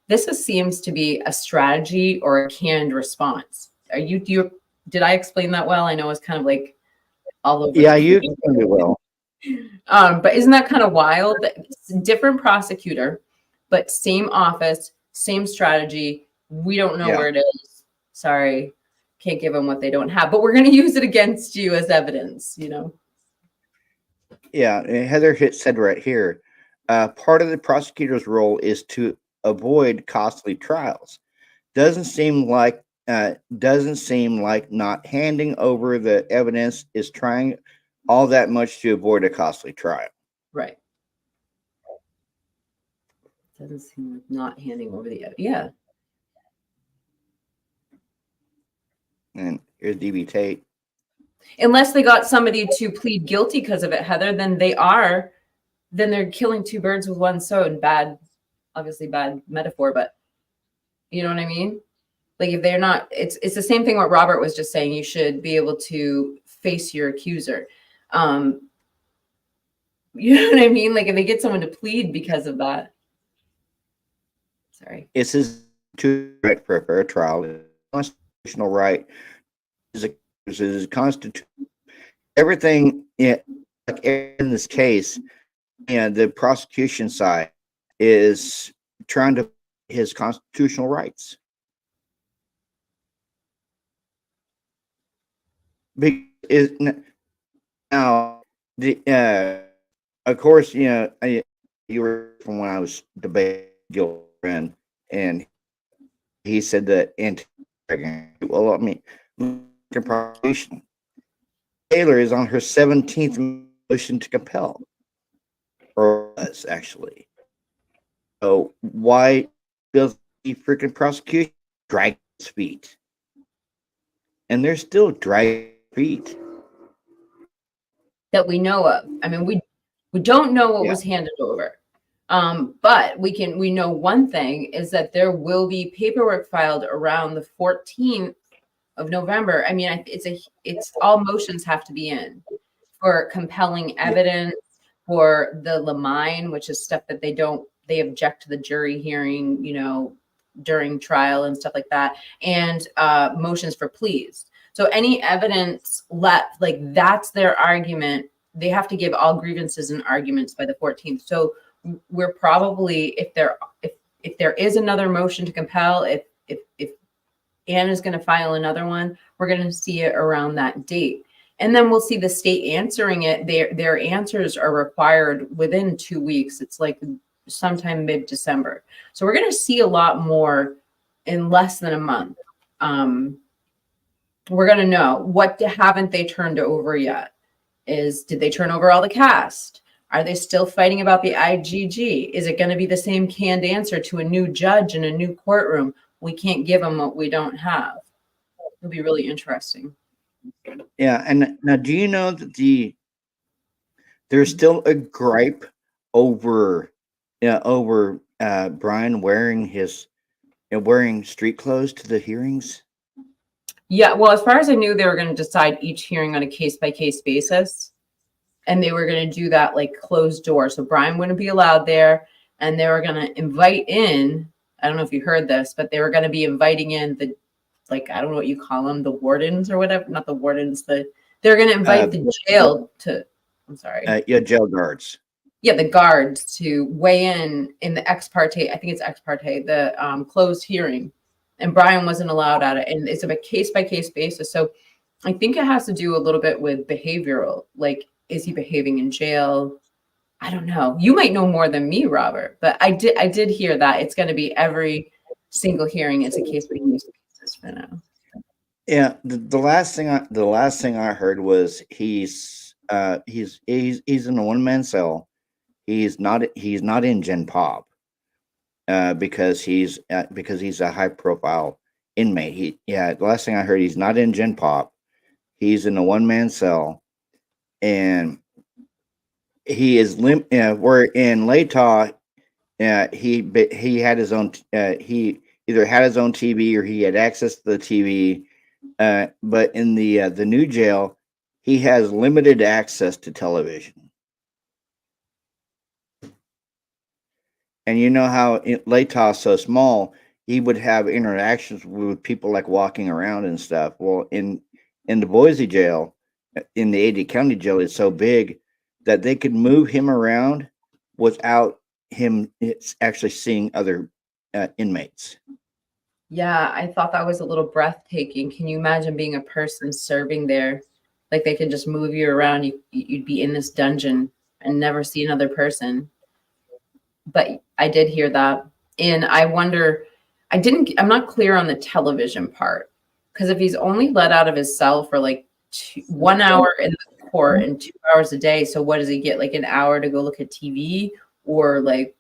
This seems to be a strategy or a canned response. Did I explain that well? I know it's kind of like all over. Yeah, you explained it well. But isn't that kind of wild? Different prosecutor, but same office, same strategy. We don't know where it is. Sorry, can't give them what they don't have, but we're going to use it against you as evidence, you know? Yeah, Heather said right here, part of the prosecutor's role is to avoid costly trials. Doesn't seem like not handing over the evidence is trying all that much to avoid a costly trial. Right. Doesn't seem like not handing over the evidence. Yeah. And here's DB Tate. Unless they got somebody to plead guilty because of it, Heather, then they're killing two birds with one stone. Obviously bad metaphor, but you know what I mean? Like if they're not, it's the same thing what Robert was just saying. You should be able to face your accuser. You know what I mean? Like if they get someone to plead because of that. Sorry. It's his right for a fair trial. Constitutional right is constitution. Everything like in this case, and the prosecution side is trying to his constitutional rights. Now the of course, you know, you were from when I was debating Gilbert, and he said that well, I mean, prosecution. Taylor is on her 17th motion to compel, or was actually. So why does the freaking prosecution drag his feet? And they're still dragging feet that we know of. I mean, we don't know what was handed over. But we know one thing is that there will be paperwork filed around the 14th of November. I mean, it's all motions have to be in for compelling evidence, for the Lamine, which is stuff that they object to the jury hearing, you know, during trial and stuff like that, and motions for pleas. So any evidence left, like that's their argument. They have to give all grievances and arguments by the 14th. So we're probably, if there is another motion to compel, if Ann is going to file another one, we're going to see it around that date. And then we'll see the state answering it. Their answers are required within 2 weeks. It's like sometime mid-December. So we're going to see a lot more in less than a month. We're going to know what haven't they turned over yet. Did they turn over all the cast? Are they still fighting about the IGG? Is it going to be the same canned answer to a new judge in a new courtroom? We can't give them what we don't have. It'll be really interesting. Yeah, and now do you know that there's still a gripe over over Brian wearing street clothes to the hearings? Yeah, well, as far as I knew, they were going to decide each hearing on a case-by-case basis. And they were going to do that like closed door. So Brian wouldn't be allowed there. And they were going to invite in, I don't know if you heard this, but they were going to be inviting in the, like, I don't know what you call them, the wardens or whatever. Not the wardens, they're going to invite the jail to, I'm sorry. Yeah, jail guards. Yeah, the guards to weigh in the ex parte, I think it's ex parte, the closed hearing. And Brian wasn't allowed at it. And it's a case-by-case basis. So I think it has to do a little bit with behavioral, like, is he behaving in jail? I don't know. You might know more than me, Robert, but I did hear that it's going to be every single hearing is a case by case basis for now. Yeah, the last thing I heard was he's in a one-man cell. He's not in Gen Pop because he's a high-profile inmate. The last thing I heard, he's not in Gen Pop. He's in a one-man cell. And he is where in Latah, he had his own. He either had his own TV or he had access to the TV. But in the new jail, he has limited access to television. And you know how Latah is so small, he would have interactions with people like walking around and stuff. Well, in the Boise jail, in the AD County jail, it's so big that they could move him around without him actually seeing other inmates. Yeah, I thought that was a little breathtaking. Can you imagine being a person serving there? Like they can just move you around. You'd be in this dungeon and never see another person. But I did hear that. And I wonder, I'm not clear on the television part. Because if he's only let out of his cell for like 1 hour in the court and 2 hours a day, so what does he get? Like an hour to go look at TV, or like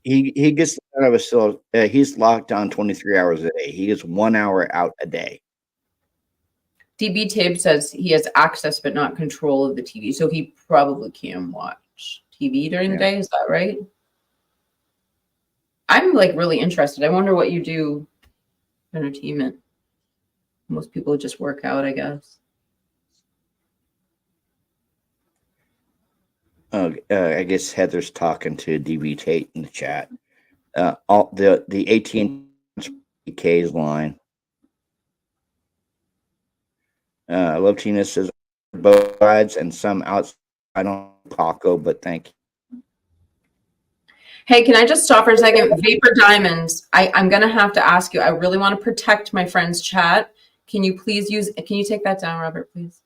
he gets out of his cell. He's locked down 23 hours a day. He gets 1 hour out a day. DB Tabe says he has access but not control of the TV, so he probably can watch TV during the day. Is that right? I'm like really interested. I wonder what you do for entertainment. Most people just work out, I guess. I guess Heather's talking to DB Tate in the chat. All the AT&T's line. I love Tina says both sides and some outside. I don't Paco, but thank you. Hey, can I just stop for a second? Vapor Diamonds. I'm gonna have to ask you. I really want to protect my friend's chat. Can you please can you take that down, Robert, please?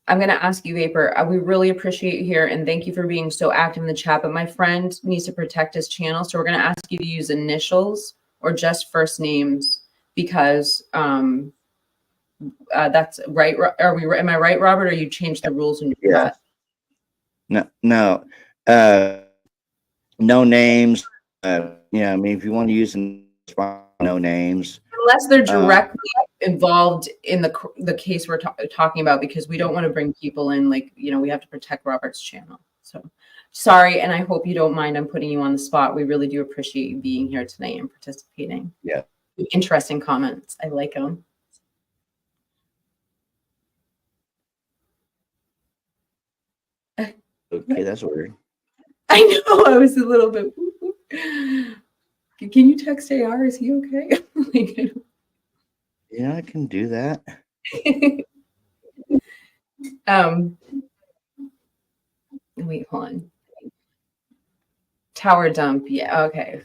I'm going to ask you, Vapor. We really appreciate you here, and thank you for being so active in the chat. But my friend needs to protect his channel, so we're going to ask you to use initials or just first names because that's right. Am I right, Robert? Or you changed the rules in your chat? No, no names. I mean, if you want to use no names, unless they're directly involved in the case we're talking about, because we don't want to bring people in, like, we have to protect Robert's channel. So sorry, and I hope you don't mind I'm putting you on the spot. We really do appreciate you being here tonight and participating. Yeah. Interesting comments. I like them. Okay, that's weird. I know, I was a little bit. Can you text AR? Is he okay? Yeah, I can do that. Wait, hold on. Tower dump. Yeah. Okay.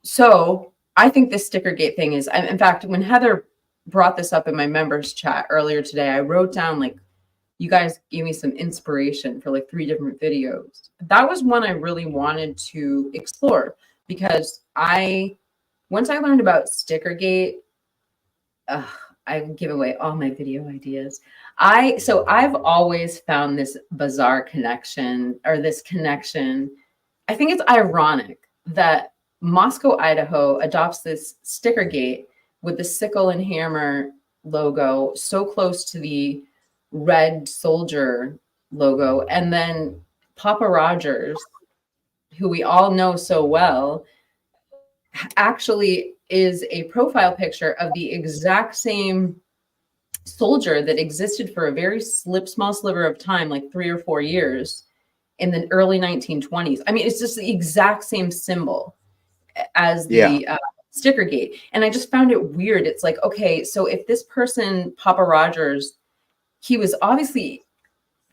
So I think this StickerGate thing is, in fact, when Heather brought this up in my members chat earlier today, I wrote down, like, you guys gave me some inspiration for like 3 different videos. That was one I really wanted to explore, because once I learned about StickerGate, I give away all my video ideas. So I've always found this bizarre connection, or this connection. I think it's ironic that Moscow, Idaho adopts this StickerGate with the sickle and hammer logo so close to the red soldier logo. And then Papa Rogers, who we all know so well, actually is a profile picture of the exact same soldier that existed for a very small sliver of time, like 3 or 4 years in the early 1920s. I mean, it's just the exact same symbol as the StickerGate. And I just found it weird. It's like, okay, so if this person, Papa Rogers, he was obviously,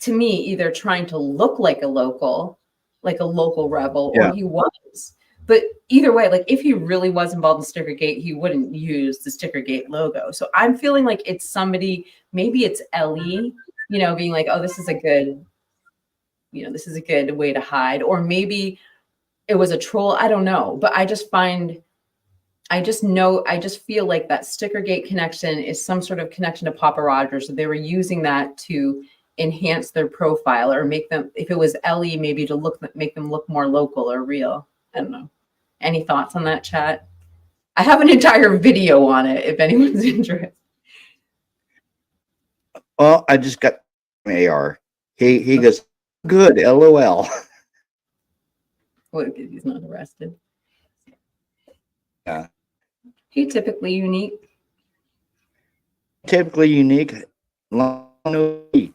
to me, either trying to look like a local rebel, or he was. But either way, like if he really was involved in StickerGate, he wouldn't use the StickerGate logo. So I'm feeling like it's somebody, maybe it's Ellie, being like, oh, this is a good way to hide. Or maybe it was a troll. I don't know. But I just feel like that StickerGate connection is some sort of connection to Papa Rogers. So they were using that to enhance their profile, or make them, if it was Ellie, maybe to make them look more local or real. I don't know. Any thoughts on that, chat? I have an entire video on it if anyone's interested. Well, I just got AR. He goes, good, LOL. What, because he's not arrested? Yeah. He typically unique. Typically unique. Long no key.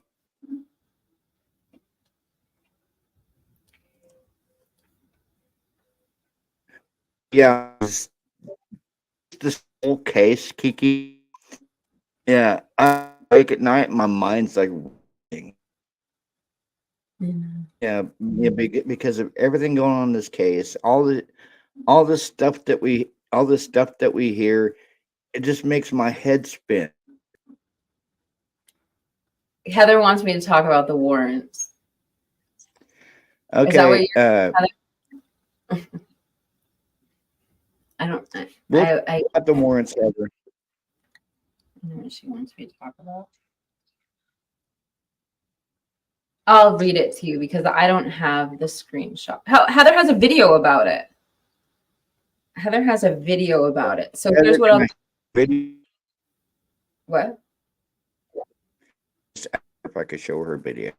Yeah, this whole case, Kiki. Yeah, I wake at night, my mind's like, yeah, because of everything going on in this case, all the stuff that we hear, it just makes my head spin. Heather wants me to talk about the warrants. Okay. Is that what you're I don't. I got the warrants, Heather. What she wants me to talk about. I'll read it to you because I don't have the screenshot. Heather has a video about it. Heather has a video about it. So Heather, here's what I'll. What? If I could show her video.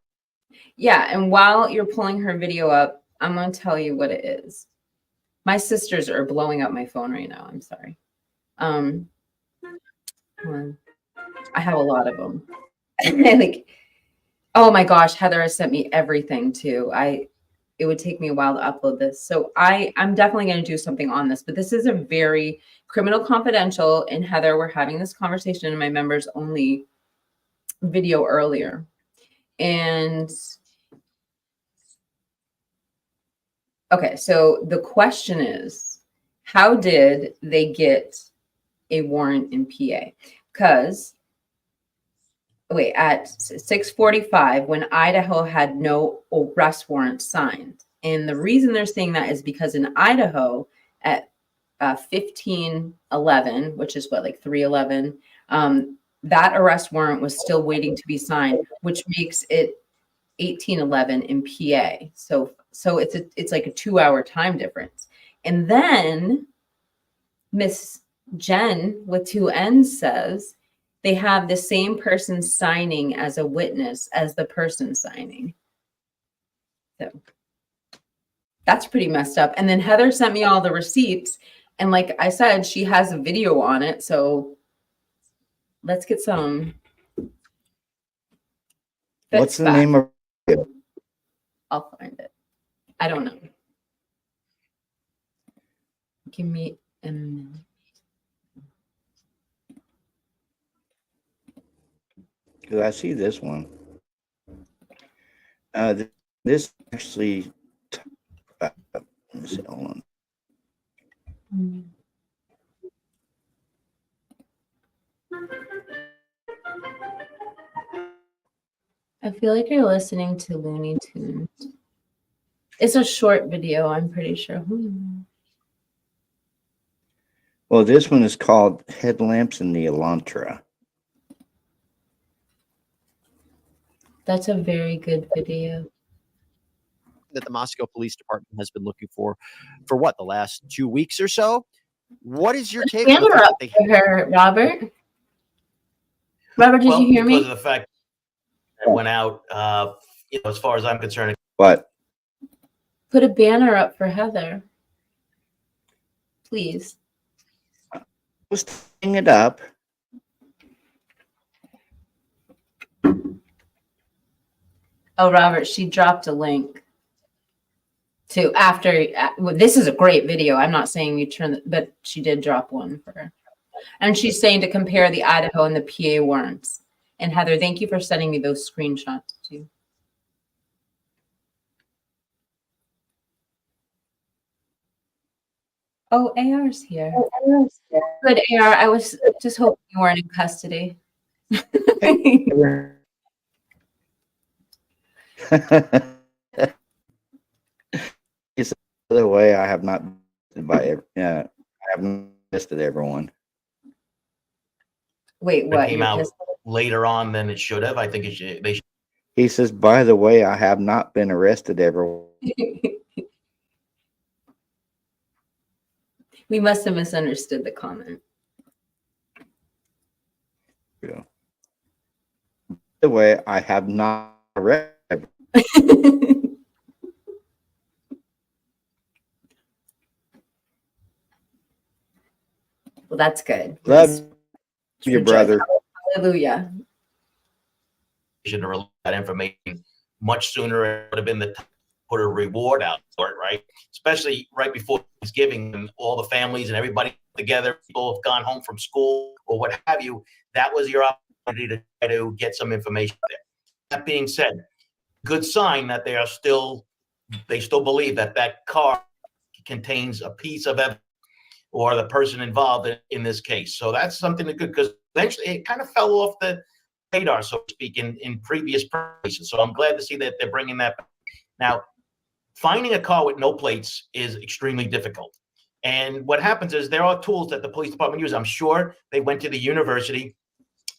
Yeah, and while you're pulling her video up, I'm going to tell you what it is. My sisters are blowing up my phone right now. I'm sorry. I have a lot of them. Like, oh my gosh, Heather has sent me everything too. It would take me a while to upload this. So I'm definitely going to do something on this, but this is a very criminal confidential. And Heather, we're having this conversation in my members only video earlier. And okay, so the question is, how did they get a warrant in PA? Because at 6:45, when Idaho had no arrest warrant signed. And the reason they're saying that is because in Idaho at 15:11, which is what, like 3:11, that arrest warrant was still waiting to be signed, which makes it 18:11 in PA. So it's like a 2-hour time difference. And then Miss Jen with 2 N's says they have the same person signing as a witness as the person signing. So that's pretty messed up. And then Heather sent me all the receipts. And like I said, she has a video on it. So let's get some. What's the name of it? I'll find it. I don't know. Give me a minute. Because I see this one. This actually. Let me see. Hold on. I feel like you're listening to Looney Tunes. It's a short video, I'm pretty sure. Well, this one is called Headlamps in the Elantra. That's a very good video. That the Moscow Police Department has been looking for what, the last 2 weeks or so? What is your take on the fact that Robert? Robert, did you hear me? Because of the fact that went out, as far as I'm concerned. What? Put a banner up for Heather, please. I was tying it up. Oh, Robert, she dropped a link to after. Well, this is a great video. I'm not saying you turn, but she did drop one for her. And she's saying to compare the Idaho and the PA warrants. And Heather, thank you for sending me those screenshots too. Oh, AR's here. Good, AR. I was just hoping you weren't in custody. He said, by the way, I have not I haven't listed everyone. Wait, what? It came out later on than it should have. I think they should. He says, by the way, I have not been arrested, everyone. We must have misunderstood the comment. Yeah. By the way, I have not arrested. Well, that's good. Love you, brother. Hallelujah. Should have released that information much sooner. It would have been the time to put a reward out for it, right? Especially right before Thanksgiving, and all the families and everybody together, people have gone home from school or what have you. That was your opportunity to try to get some information there. That being said, good sign that they still believe that car contains a piece of evidence or the person involved in this case. So that's something good, because eventually it kind of fell off the radar, so to speak, in previous cases. So I'm glad to see that they're bringing that back. Now, finding a car with no plates is extremely difficult. And what happens is there are tools that the police department use. I'm sure they went to the university,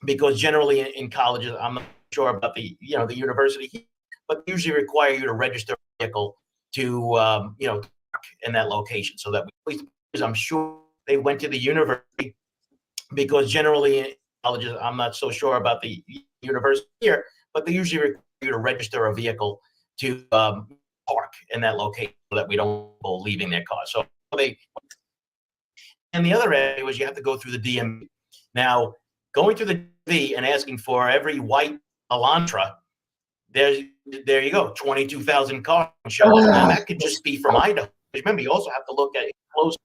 because generally in colleges, I'm not sure about the university, but they usually require you to register a vehicle to in that location. So that I'm sure they went to the university, because generally in colleges, I'm not so sure about the university here, but they usually require you to register a vehicle to park in that location, so that we don't want people leaving their car. So and the other area was you have to go through the DMV. Now, going through the DMV and asking for every white Elantra, there you go, 22,000 cars show up. And that could just be from Idaho. Remember, you also have to look at close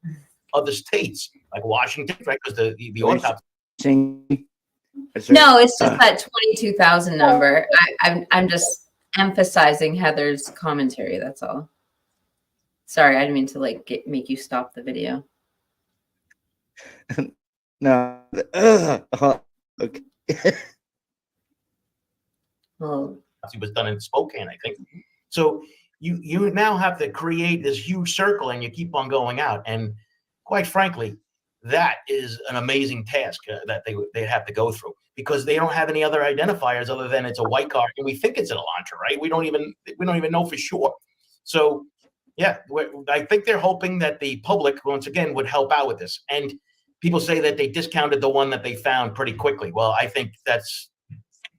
other states like Washington, right? Because the autopsy. No, it's just that 22,000 number. I'm just emphasizing Heather's commentary. That's all. Sorry, I didn't mean to make you stop the video. No. Okay. Well, it was done in Spokane, I think. So you now have to create this huge circle, and you keep on going out. And quite frankly, that is an amazing task that they have to go through, because they don't have any other identifiers other than it's a white car, and we think it's an Elantra, right? We don't even know for sure. So yeah, I think they're hoping that the public once again would help out with this. And people say that they discounted the one that they found pretty quickly. Well, I think that's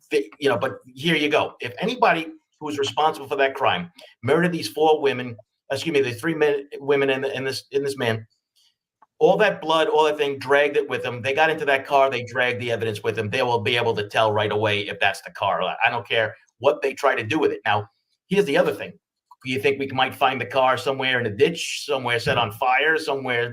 but here you go. If anybody who was responsible for that crime murdered these the three women and this man, all that blood, all that thing, dragged it with them. They got into that car. They dragged the evidence with them. They will be able to tell right away if that's the car. I don't care what they try to do with it. Now, here's the other thing. You think we might find the car somewhere in a ditch, somewhere set on fire, somewhere,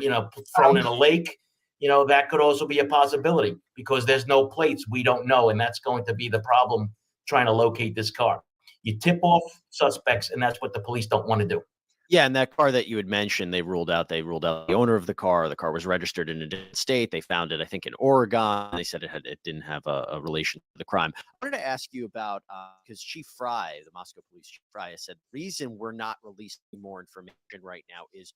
thrown in a lake? That could also be a possibility, because there's no plates. We don't know. And that's going to be the problem trying to locate this car. You tip off suspects, and that's what the police don't want to do. Yeah, and that car that you had mentioned, they ruled out the owner of the car. The car was registered in a different state. They found it, I think, in Oregon. They said it didn't have a relation to the crime. I wanted to ask you about, because Chief Fry, the Moscow Police Chief Fry, has said the reason we're not releasing more information right now is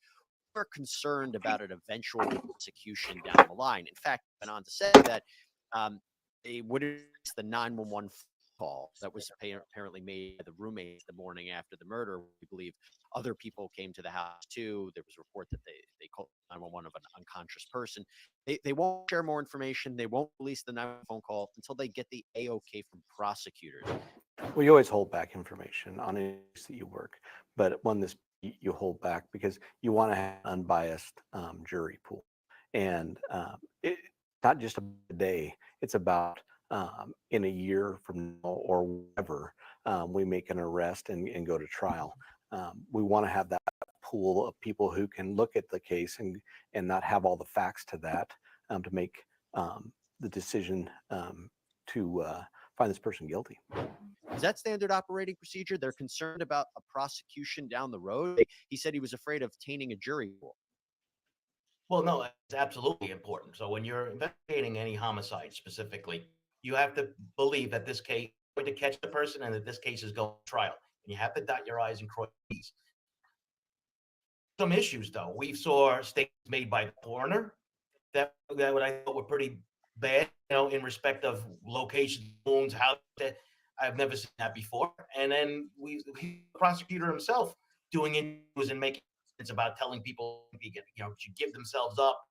we're concerned about an eventual prosecution down the line. In fact, went on to say that they wouldn't the 911 call that was apparently made by the roommate the morning after the murder. We believe other people came to the house too. There was a report that they called 911 of an unconscious person. They won't share more information. They won't release the 911 phone call until they get the AOK from prosecutors. Well, you always hold back information on any case that you work, but on this you hold back because you want to have an unbiased jury pool, and it, not just a day. It's about in a year from now or whatever we make an arrest and go to trial. We want to have that pool of people who can look at the case and not have all the facts to that to make the decision to find this person guilty. Is that standard operating procedure? They're concerned about a prosecution down the road. He said he was afraid of tainting a jury pool. Well, no, it's absolutely important. So when you're investigating any homicide specifically, you have to believe that this case is going to catch the person and that this case is going to trial. And you have to dot your I's and cross your T's. Some issues, though. We saw statements made by the coroner that what I thought were pretty bad, in respect of location, wounds, how I've never seen that before. And then the prosecutor himself doing interviews and making it's about telling people, should give themselves up.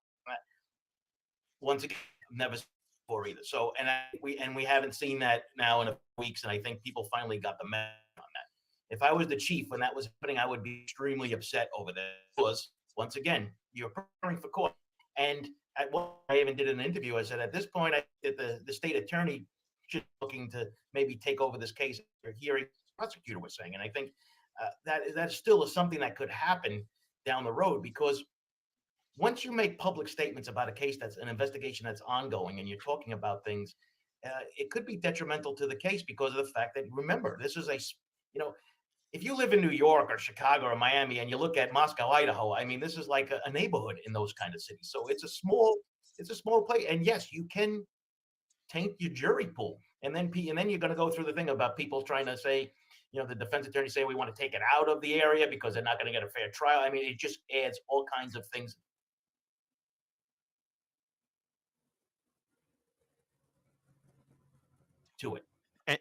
Once again, I've never seen before either. So, we haven't seen that now in a few weeks, and I think people finally got the message on that. If I was the chief when that was happening, I would be extremely upset over that. Because once again, you're preparing for court, and at one, I even did an interview. I said, at this point, I that the state attorney should be looking to maybe take over this case. Or hearing the prosecutor was saying, and I think that still is something that could happen down the road, because once you make public statements about a case that's an investigation that's ongoing and you're talking about things, it could be detrimental to the case because of the fact that, remember, this is if you live in New York or Chicago or Miami and you look at Moscow, Idaho, I mean, this is like a neighborhood in those kind of cities. So it's a small place. And yes, you can taint your jury pool. And then you're going to go through the thing about people trying to say, the defense attorney say we want to take it out of the area because they're not going to get a fair trial. I mean, it just adds all kinds of things to it.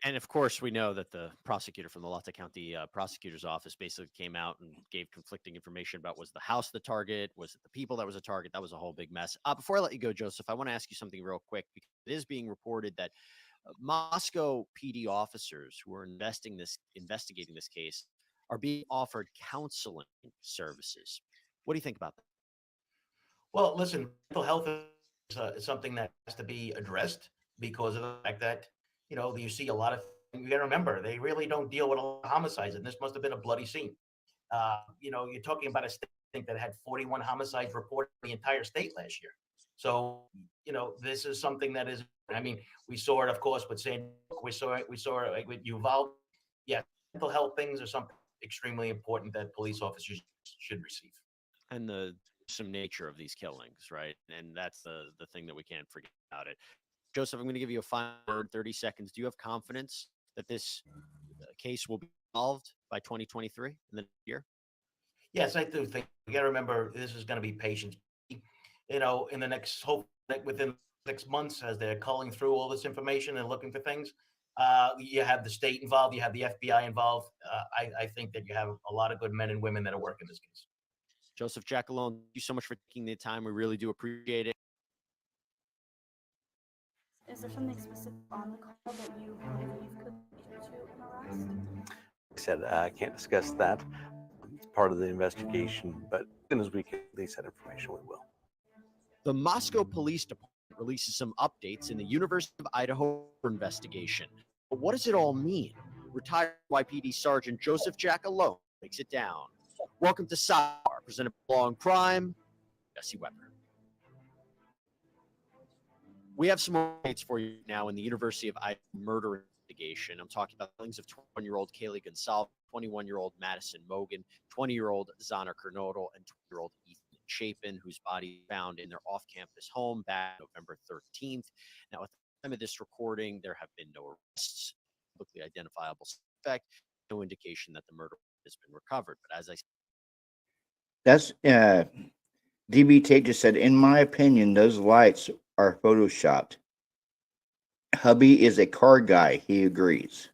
And of course, we know that the prosecutor from the Lata County prosecutor's office basically came out and gave conflicting information about, was the house the target? Was it the people that was a target? That was a whole big mess. Before I let you go, Joseph, I want to ask you something real quick, because it is being reported that Moscow PD officers who are investigating this case are being offered counseling services. What do you think about that? Well, listen, mental health is something that has to be addressed because of the fact that, you see a lot of, you got to remember, they really don't deal with a lot of homicides, and this must have been a bloody scene. You're talking about a state that had 41 homicides reported in the entire state last year. So, this is something that is, we saw it, of course, with San Diego. We saw it with Uvalde. Yeah, mental health things are something extremely important that police officers should receive. And the some nature of these killings, right? And that's the thing that we can't forget about it. Joseph, I'm going to give you a final word, 30 seconds. Do you have confidence that this case will be solved by 2023 in the year? Yes, I do think we got to remember this is going to be patience. In the next, within 6 months, as they're culling through all this information and looking for things, you have the state involved, you have the FBI involved. I think that you have a lot of good men and women that are working this case. Joseph Giacalone, thank you so much for taking the time. We really do appreciate it. Is there something specific on the call that you could lead to an arrest? Like I said, I can't discuss that. It's part of the investigation, but as soon as we can release that information, we will. The Moscow Police Department releases some updates in the University of Idaho investigation. But what does it all mean? Retired YPD Sergeant Joseph Giacalone breaks it down. Welcome to Sidebar, presented by Law and Crime. Jesse Weber. We have some updates for you now in the University of Idaho murder investigation. I'm talking about the killings of 21-year-old Kaylee Gonsalves, 21-year-old Madison Mogan, 20-year-old Zana Kernodle, and 20-year-old Ethan Chapin, whose body found in their off-campus home back November 13th. Now, at the time of this recording, there have been no arrests, publicly identifiable suspect, no indication that the murder has been recovered. But as I said, That's DB Tate just said, in my opinion, those lights are photoshopped. Hubby is a car guy. He agrees.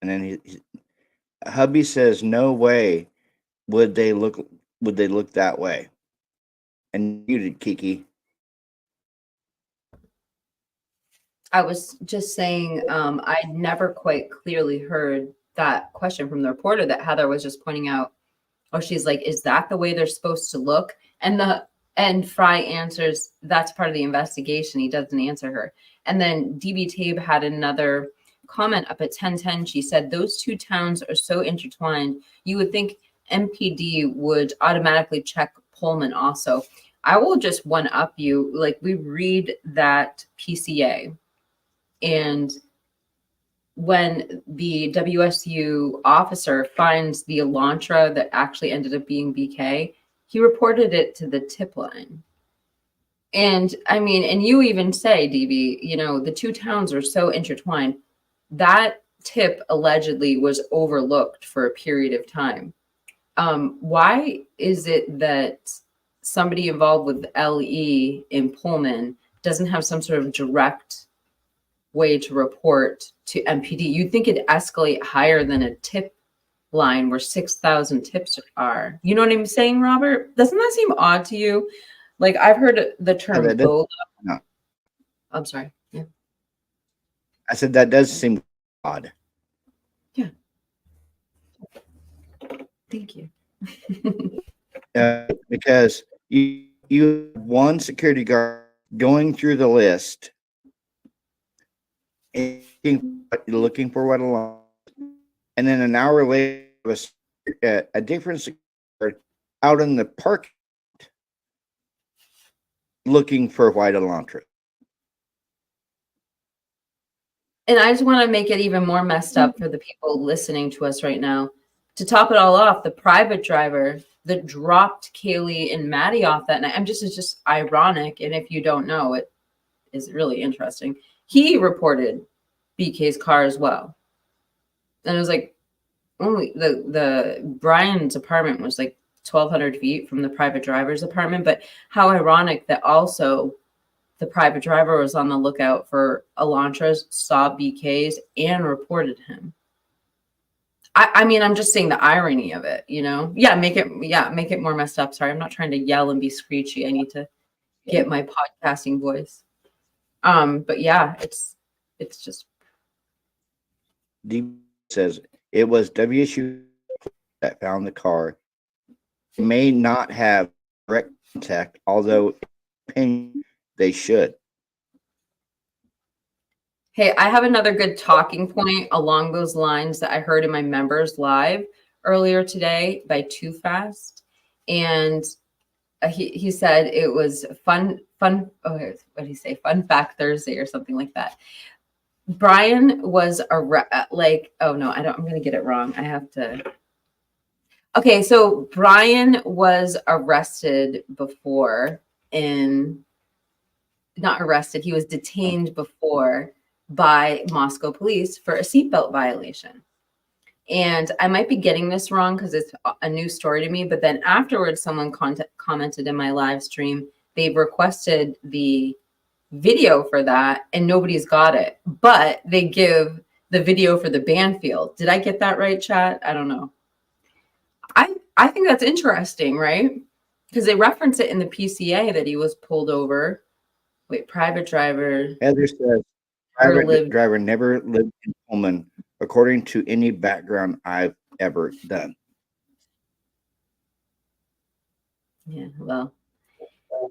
And then hubby says, no way would they look that way. And you did, Kiki. I was just saying, I never quite clearly heard that question from the reporter that Heather was just pointing out. Oh, she's like, is that the way they're supposed to look? And Fry answers, that's part of the investigation. He doesn't answer her. And then DB Tabe had another comment up at 10:10. She said, those two towns are so intertwined. You would think MPD would automatically check Pullman also. I will just one up you. Like, we read that PCA, and when the WSU officer finds the Elantra that actually ended up being BK, he reported it to the tip line. And I mean, and you even say, DB, you know, the two towns are so intertwined. That tip allegedly was overlooked for a period of time. Why is it that somebody involved with LE in Pullman doesn't have some sort of direct way to report to MPD? You'd think it'd escalate higher than a tip line where 6,000 tips are. You know what I'm saying, Robert? Doesn't that seem odd to you? Like, I've heard the term BOLA. No. I'm sorry. Yeah. I said that does seem odd. Yeah. Thank you. Because you have one security guard going through the list and looking for what alarm, and then an hour later, a different security guard out in the park looking for white Elantra. And I just want to make it even more messed up for the people listening to us right now. To top it all off, the private driver that dropped Kaylee and Maddie off that night, it's just ironic. And if you don't know, it is really interesting. He reported BK's car as well. And it was like, only the Brian's apartment was like 1,200 feet from the private driver's apartment. But how ironic that also the private driver was on the lookout for Elantras, saw BK's, and reported him. I mean, I'm just saying the irony of it, you know? Make it more messed up. Sorry, I'm not trying to yell and be screechy. I need to get my podcasting voice. But yeah, it's just. D says it was WSU that found the car. May not have direct contact, although they should. Hey, I have another good talking point along those lines that I heard in my members live earlier today by Too Fast. And he said it was fun. Oh, what did he say? Fun Fact Thursday or something like that. Brian was oh no, I'm going to get it wrong. I have to. Okay, so Brian was arrested before not arrested. He was detained before by Moscow police for a seatbelt violation. And I might be getting this wrong because it's a new story to me. But then afterwards, someone commented in my live stream, they've requested the video for that and nobody's got it. But they give the video for the Banfield. Did I get that right, chat? I don't know. I think that's interesting, right? Because they reference it in the PCA that he was pulled over. Wait, private driver. Heather says private driver never lived in Pullman, according to any background I've ever done. Yeah, well,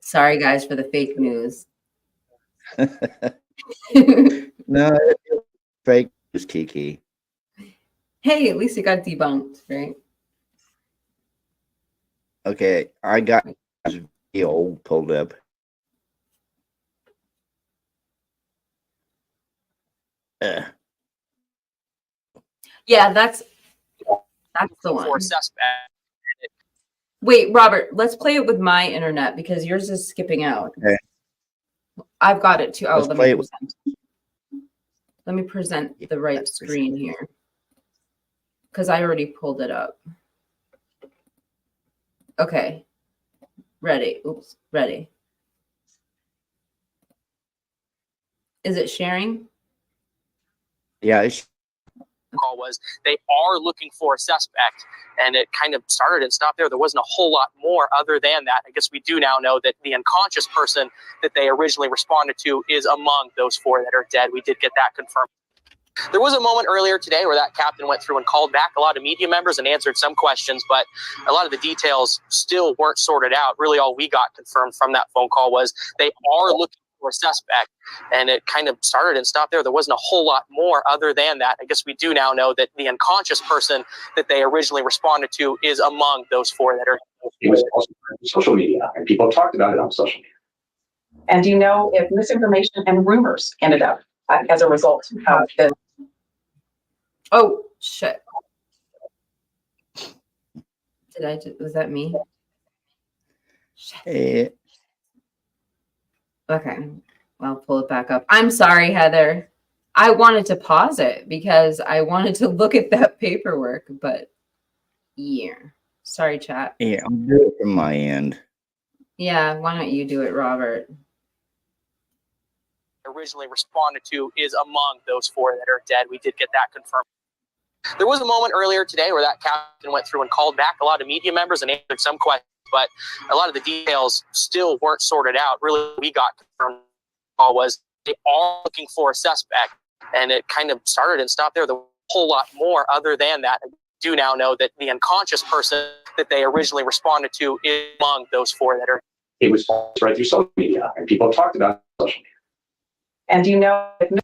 sorry guys for the fake news. No, fake news, Kiki. Hey, at least it got debunked, right? Okay, I got this video pulled up. Yeah, that's the one. Wait, Robert, let's play it with my internet because yours is skipping out. Okay. I've got it too. Oh, let me present the right screen here because I already pulled it up. Okay. Ready. Oops. Ready. Is it sharing? Yeah. call was they are looking for a suspect, and it kind of started and stopped there. There wasn't a whole lot more other than that. I guess we do now know that the unconscious person that they originally responded to is among those 4 that are dead. We did get that confirmed. There was a moment earlier today where that captain went through and called back a lot of media members and answered some questions, but a lot of the details still weren't sorted out. Really, all we got confirmed from that phone call was they are looking for a suspect, and it kind of started and stopped there. There wasn't a whole lot more other than that. I guess we do now know that the unconscious person that they originally responded to is among those 4 that are. It was also on social media, and people talked about it on social media. And do you know if misinformation and rumors ended up as a result of this? Oh, shit. Was that me? Shit. Okay, I'll pull it back up. I'm sorry, Heather. I wanted to pause it because I wanted to look at that paperwork, but yeah. Sorry, chat. Yeah, I'll do it from my end. Yeah, why don't you do it, Robert? Originally responded to is among those 4 that are dead. We did get that confirmed. There was a moment earlier today where that captain went through and called back a lot of media members and answered some questions, but a lot of the details still weren't sorted out. Really, we got confirmed was they are looking for a suspect, and it kind of started and stopped there. There was a whole lot more other than that. I do now know that the unconscious person that they originally responded to is among those 4 that are. It was right through social media, and people talked about it on social media. And do you know if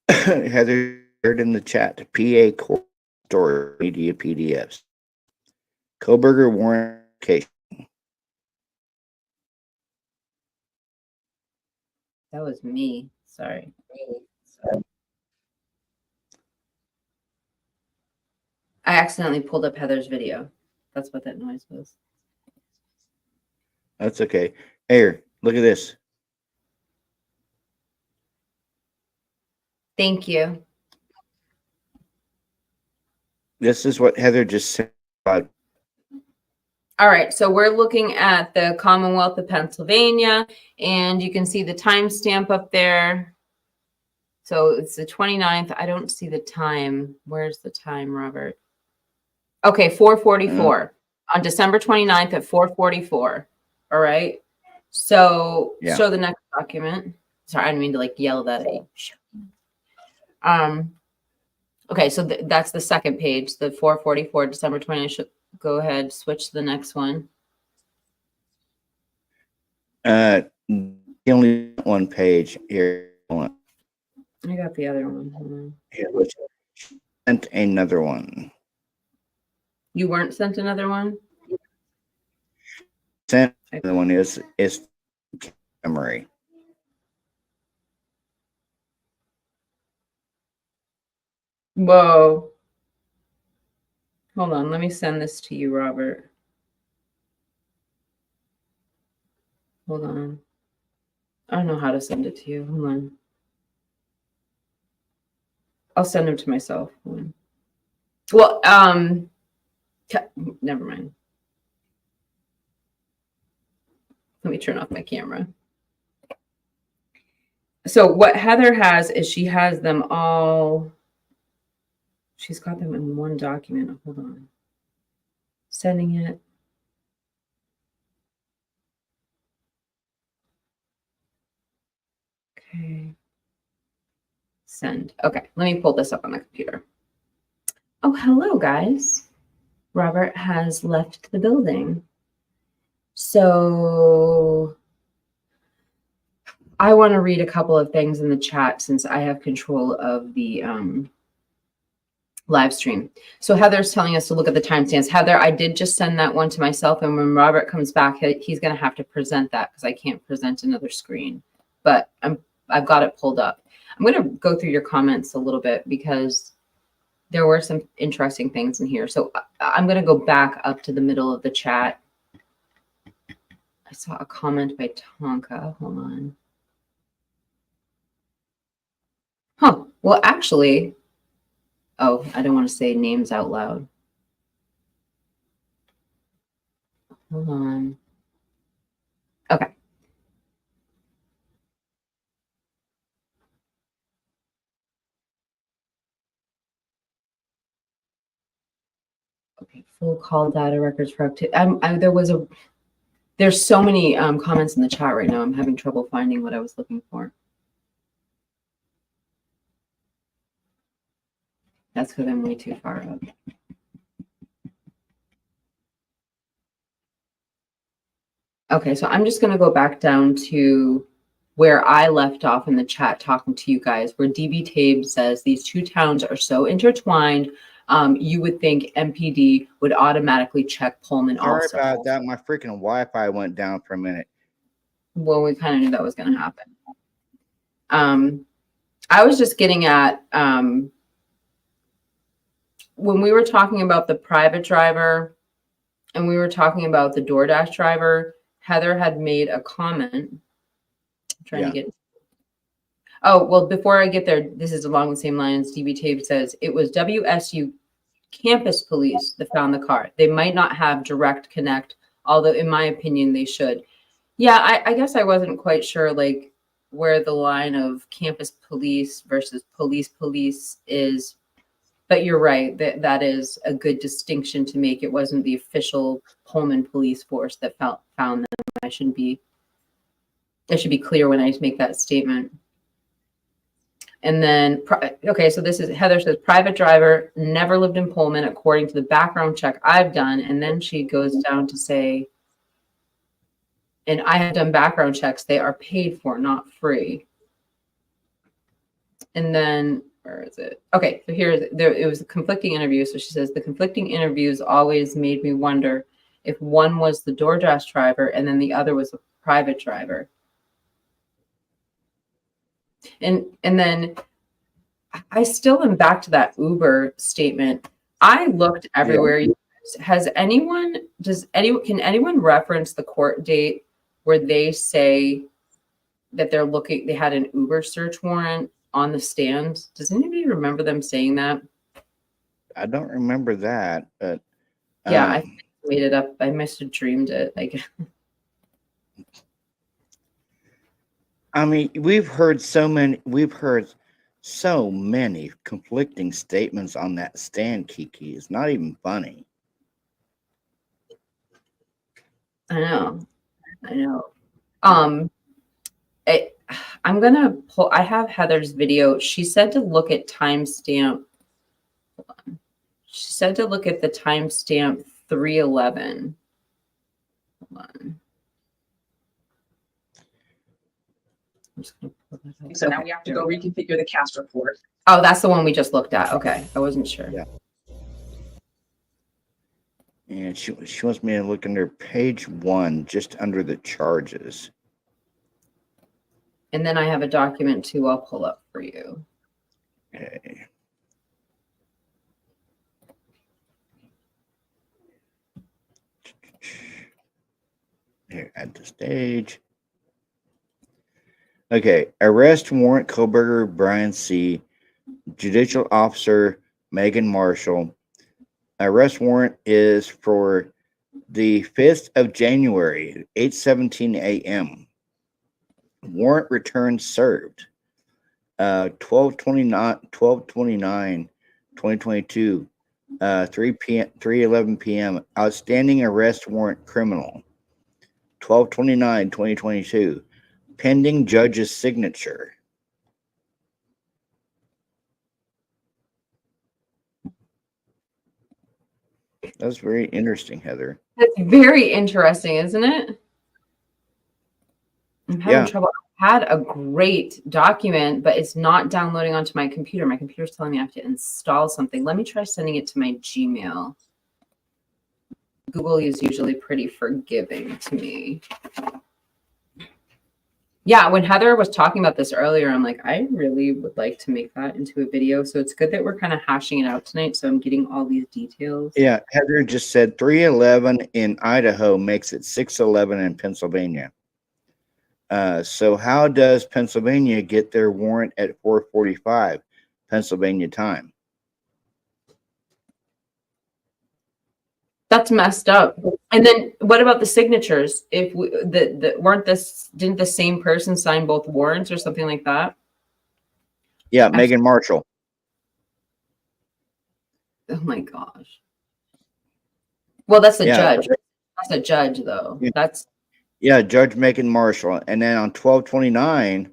Heather shared in the chat PA court story media PDFs. Koberger warrant case. That was me. Sorry. I accidentally pulled up Heather's video. That's what that noise was. That's okay. Here, look at this. Thank you. This is what Heather just said about. All right, so we're looking at the Commonwealth of Pennsylvania, and you can see the timestamp up there. So it's the 29th. I don't see the time. Where's the time, Robert? Okay, 4:44 on December 29th at 4:44. All right. So show the next document. Sorry, I didn't mean to like yell that at you. Okay, so that's the second page, the 4:44, December 29th. Go ahead, switch to the next one. Only one page here. I got the other one. Here, let's send another one. You weren't sent another one? Sent another one is memory. Whoa. Hold on, let me send this to you, Robert. Hold on. I don't know how to send it to you. Hold on. I'll send them to myself. Well, never mind. Let me turn off my camera. So what Heather has is she has them all. She's got them in one document. Hold on. Sending it. Okay. Send. Okay, let me pull this up on the computer. Oh, hello, guys. Robert has left the building. So I want to read a couple of things in the chat since I have control of the live stream. So Heather's telling us to look at the timestamps. Heather, I did just send that one to myself, and when Robert comes back, he's going to have to present that because I can't present another screen. But I've got it pulled up. I'm going to go through your comments a little bit because there were some interesting things in here. So I'm going to go back up to the middle of the chat. I saw a comment by Tonka. Hold on. Huh. Well, actually, oh, I don't want to say names out loud. Hold on. Okay. Okay, full call data records for activity. There's so many comments in the chat right now. I'm having trouble finding what I was looking for. That's because I'm way too far up. Okay, so I'm just going to go back down to where I left off in the chat talking to you guys, where DB Tabe says these two towns are so intertwined, you would think MPD would automatically check Pullman Sorry also. about that. My freaking Wi-Fi went down for a minute. Well, we kind of knew that was going to happen. I was just getting at when we were talking about the private driver and we were talking about the DoorDash driver, Heather had made a comment. I'm trying to get. Oh, well, before I get there, this is along the same lines. DB Tape says it was WSU campus police that found the car. They might not have direct connect, although in my opinion, they should. Yeah, I guess I wasn't quite sure like where the line of campus police versus police is. But you're right, that is a good distinction to make. It wasn't the official Pullman police force that found them. I should be clear when I make that statement. And then, okay, so this is Heather says private driver never lived in Pullman according to the background check I've done. And then she goes down to say, and I have done background checks. They are paid for, not free. And then where is it? Okay, so it was a conflicting interview. So she says the conflicting interviews always made me wonder if one was the DoorDash driver and then the other was a private driver. And then I still am back to that Uber statement. I looked everywhere. Yeah. Can anyone reference the court date where they say that they had an Uber search warrant on the stand? Does anybody remember them saying that? I don't remember that, but yeah, I made it up. I must have dreamed it. Like, I mean, we've heard so many conflicting statements on that stand, Kiki. It's not even funny. I know. I'm gonna pull. I have Heather's video. She said to look at timestamp. She said to look at the timestamp 311. Hold on. So now we have to go reconfigure the cast report. Oh, that's the one we just looked at. Okay, I wasn't sure. Yeah. And she wants me to look under page 1, just under the charges. And then I have a document too. I'll pull up for you. Okay. Here at the stage. Okay, arrest warrant Koberger Brian C. Judicial Officer Megan Marshall. Arrest warrant is for the 5th of January, 8:17 a.m. Warrant return served. 12/29/2022, 3:11 p.m. Outstanding arrest warrant criminal. 12/29/2022. Pending judge's signature. That's very interesting, Heather. That's very interesting, isn't it? I'm having trouble. I had a great document, but it's not downloading onto my computer. My computer's telling me I have to install something. Let me try sending it to my Gmail. Google is usually pretty forgiving to me. Yeah, when Heather was talking about this earlier, I'm like, I really would like to make that into a video. So it's good that we're kind of hashing it out tonight. So I'm getting all these details. Yeah, Heather just said 3:11 in Idaho makes it 6:11 in Pennsylvania. So how does Pennsylvania get their warrant at 4:45 Pennsylvania time? That's messed up. And then what about the signatures? If we, didn't the same person sign both warrants or something like that? Yeah, Megan Marshall. Oh my gosh. Well, that's the Yeah. judge. That's a judge though. Yeah. That's Yeah, Judge Megan Marshall. And then on 12/29,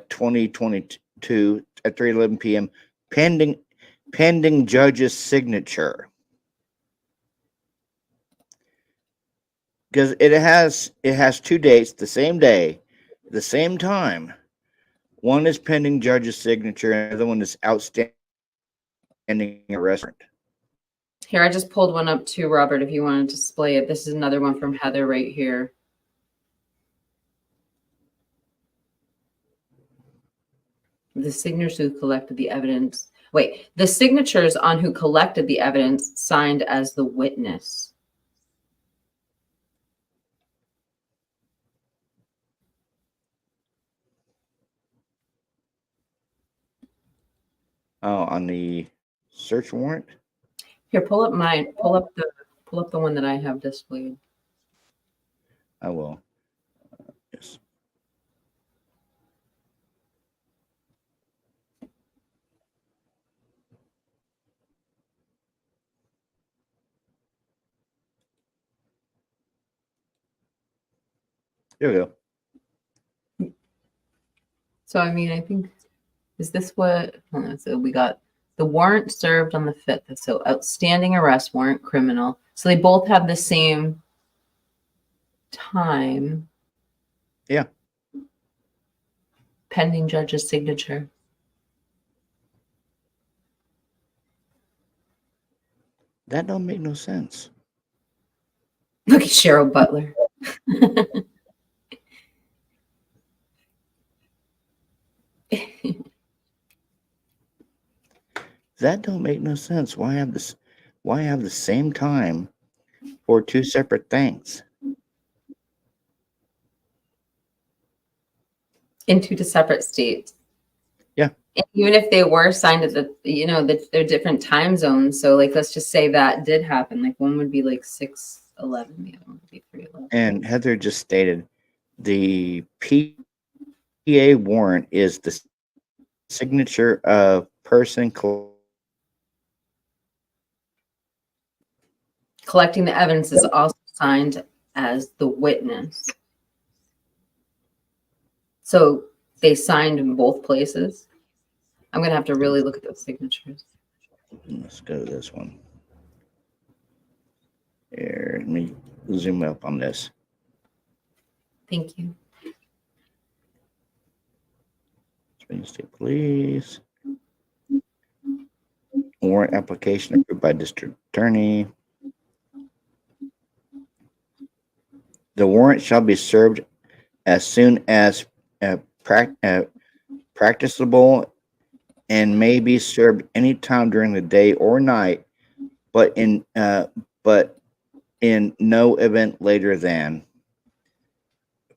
2022 at 3:11 p.m., pending judge's signature. Because it has two dates, the same day, the same time. One is pending judge's signature, and the other one is outstanding arrest warrant. here. I just pulled one up too, Robert, if you want to display it. This is another one from Heather right here. The signatures who collected the evidence. Wait, the signatures on who collected the evidence signed as the witness. Oh, on the search warrant? Here, pull up mine. Pull up the one that I have displayed. I will. Yes. There we go. So, I mean, I think, is this what, so we got the warrant served on the 5th. So outstanding arrest warrant, criminal. So they both have the same time. Yeah. Pending judge's signature. That don't make no sense. Look at Cheryl Butler. That don't make no sense. Why have this? Why have the same time for two separate things? In two separate states. Yeah. And even if they were signed at the, they're different time zones. So like, let's just say that did happen. Like one would be like 6/11, the other one would be 3/11. And Heather just stated the PA warrant is the signature of person Collecting the evidence is also signed as the witness. So they signed in both places. I'm going to have to really look at those signatures. Let's go to this one. Here, let me zoom up on this. Thank you. Spring State Police. Warrant application approved by district attorney. The warrant shall be served as soon as practicable and may be served anytime during the day or night, but in no event later than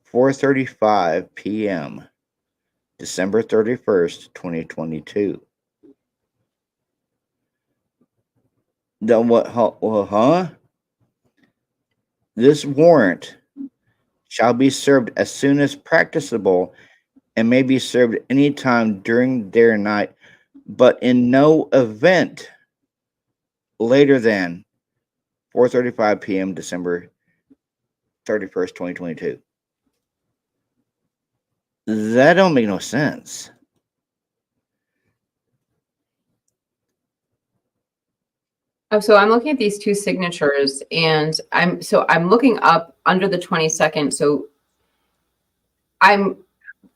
4:35 p.m. December 31st, 2022. Then what? Huh? This warrant shall be served as soon as practicable and may be served anytime during the day or night, but in no event later than 4:35 p.m. December 31st, 2022. That don't make no sense. Oh, so I'm looking at these two signatures and I'm looking up under the 22nd. So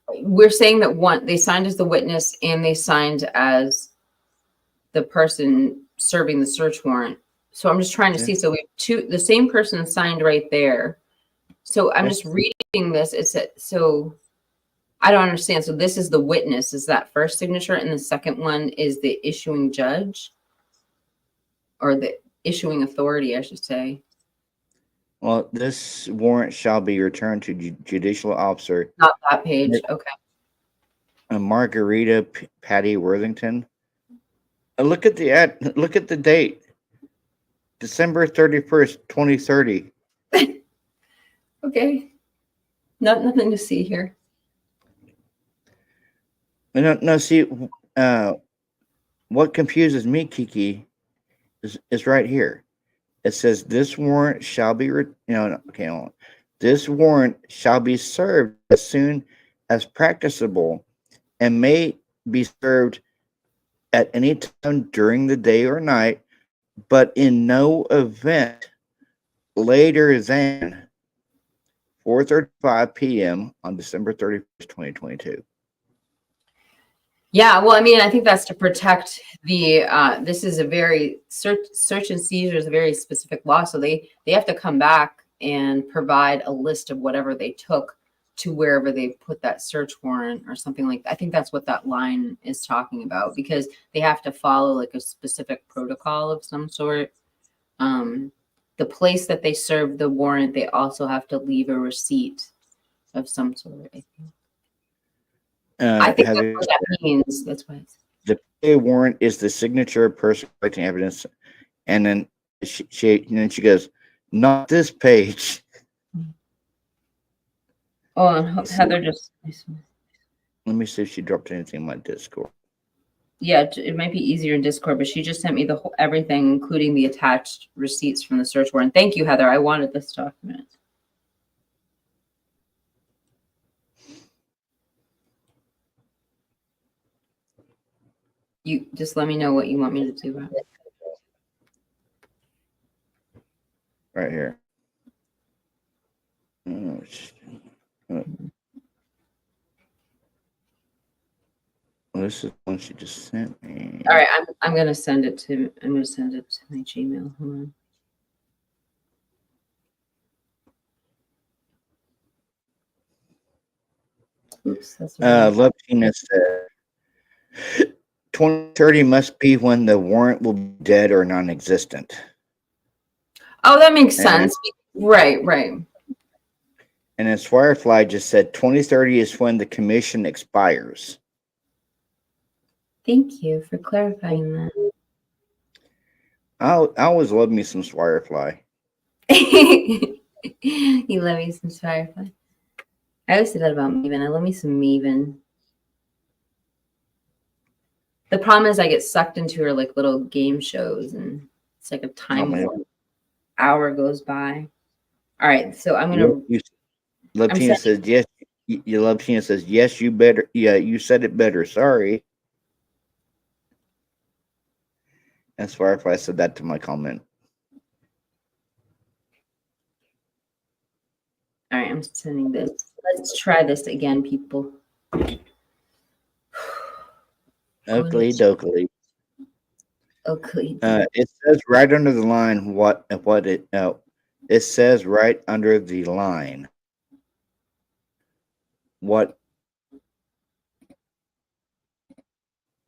we're saying that they signed as the witness and they signed as the person serving the search warrant. So I'm just trying to see. So we have the same person signed right there. So I'm just reading this. So I don't understand. So this is the witness, is that first signature, and the second one is the issuing judge or the issuing authority, I should say. Well, this warrant shall be returned to judicial officer. Not that page. Okay. Margarita Patty Worthington. Look at the date. December 31st, 2030. Okay. Nothing to see here. No, see, what confuses me, Kiki, is right here. It says this warrant shall be, okay, hold on. This warrant shall be served as soon as practicable and may be served at any time during the day or night, but in no event later than 4:35 p.m. on December 31st, 2022. Yeah, well, I mean, I think that's to protect the, this is a very, search and seizure is a very specific law. So they have to come back and provide a list of whatever they took to wherever they put that search warrant or something like that. I think that's what that line is talking about, because they have to follow like a specific protocol of some sort. The place that they serve the warrant, they also have to leave a receipt of some sort, I think. I think that's what that means. That's why the PA warrant is the signature of person collecting evidence, and then she goes, not this page. Oh, and Heather just. Let me see if she dropped anything in my Discord. Yeah, it might be easier in Discord, but she just sent me the whole everything, including the attached receipts from the search warrant. Thank you, Heather. I wanted this document. You just let me know what you want me to do about it. Right here. Well, this is one she just sent me. All right, I'm gonna send it to my Gmail. Hold on. Oops, that's Love Tina said 2030 must be when the warrant will be dead or non-existent. Oh, that makes sense. Right. And then Swirefly just said 2030 is when the commission expires. Thank you for clarifying that. I always love me some Swirefly. You love me some Firefly. I always say that about Maven. I love me some Maven. The problem is I get sucked into her like little game shows, and it's like a time hour goes by. All right, so I'm gonna. Love Tina says yes. You Love Tina says yes. You better. Yeah, you said it better. Sorry. And Firefly said that to my comment. All right, I'm sending this. Let's try this again, people. Oakley dokley. Okay. It says right under the line it says right under the line what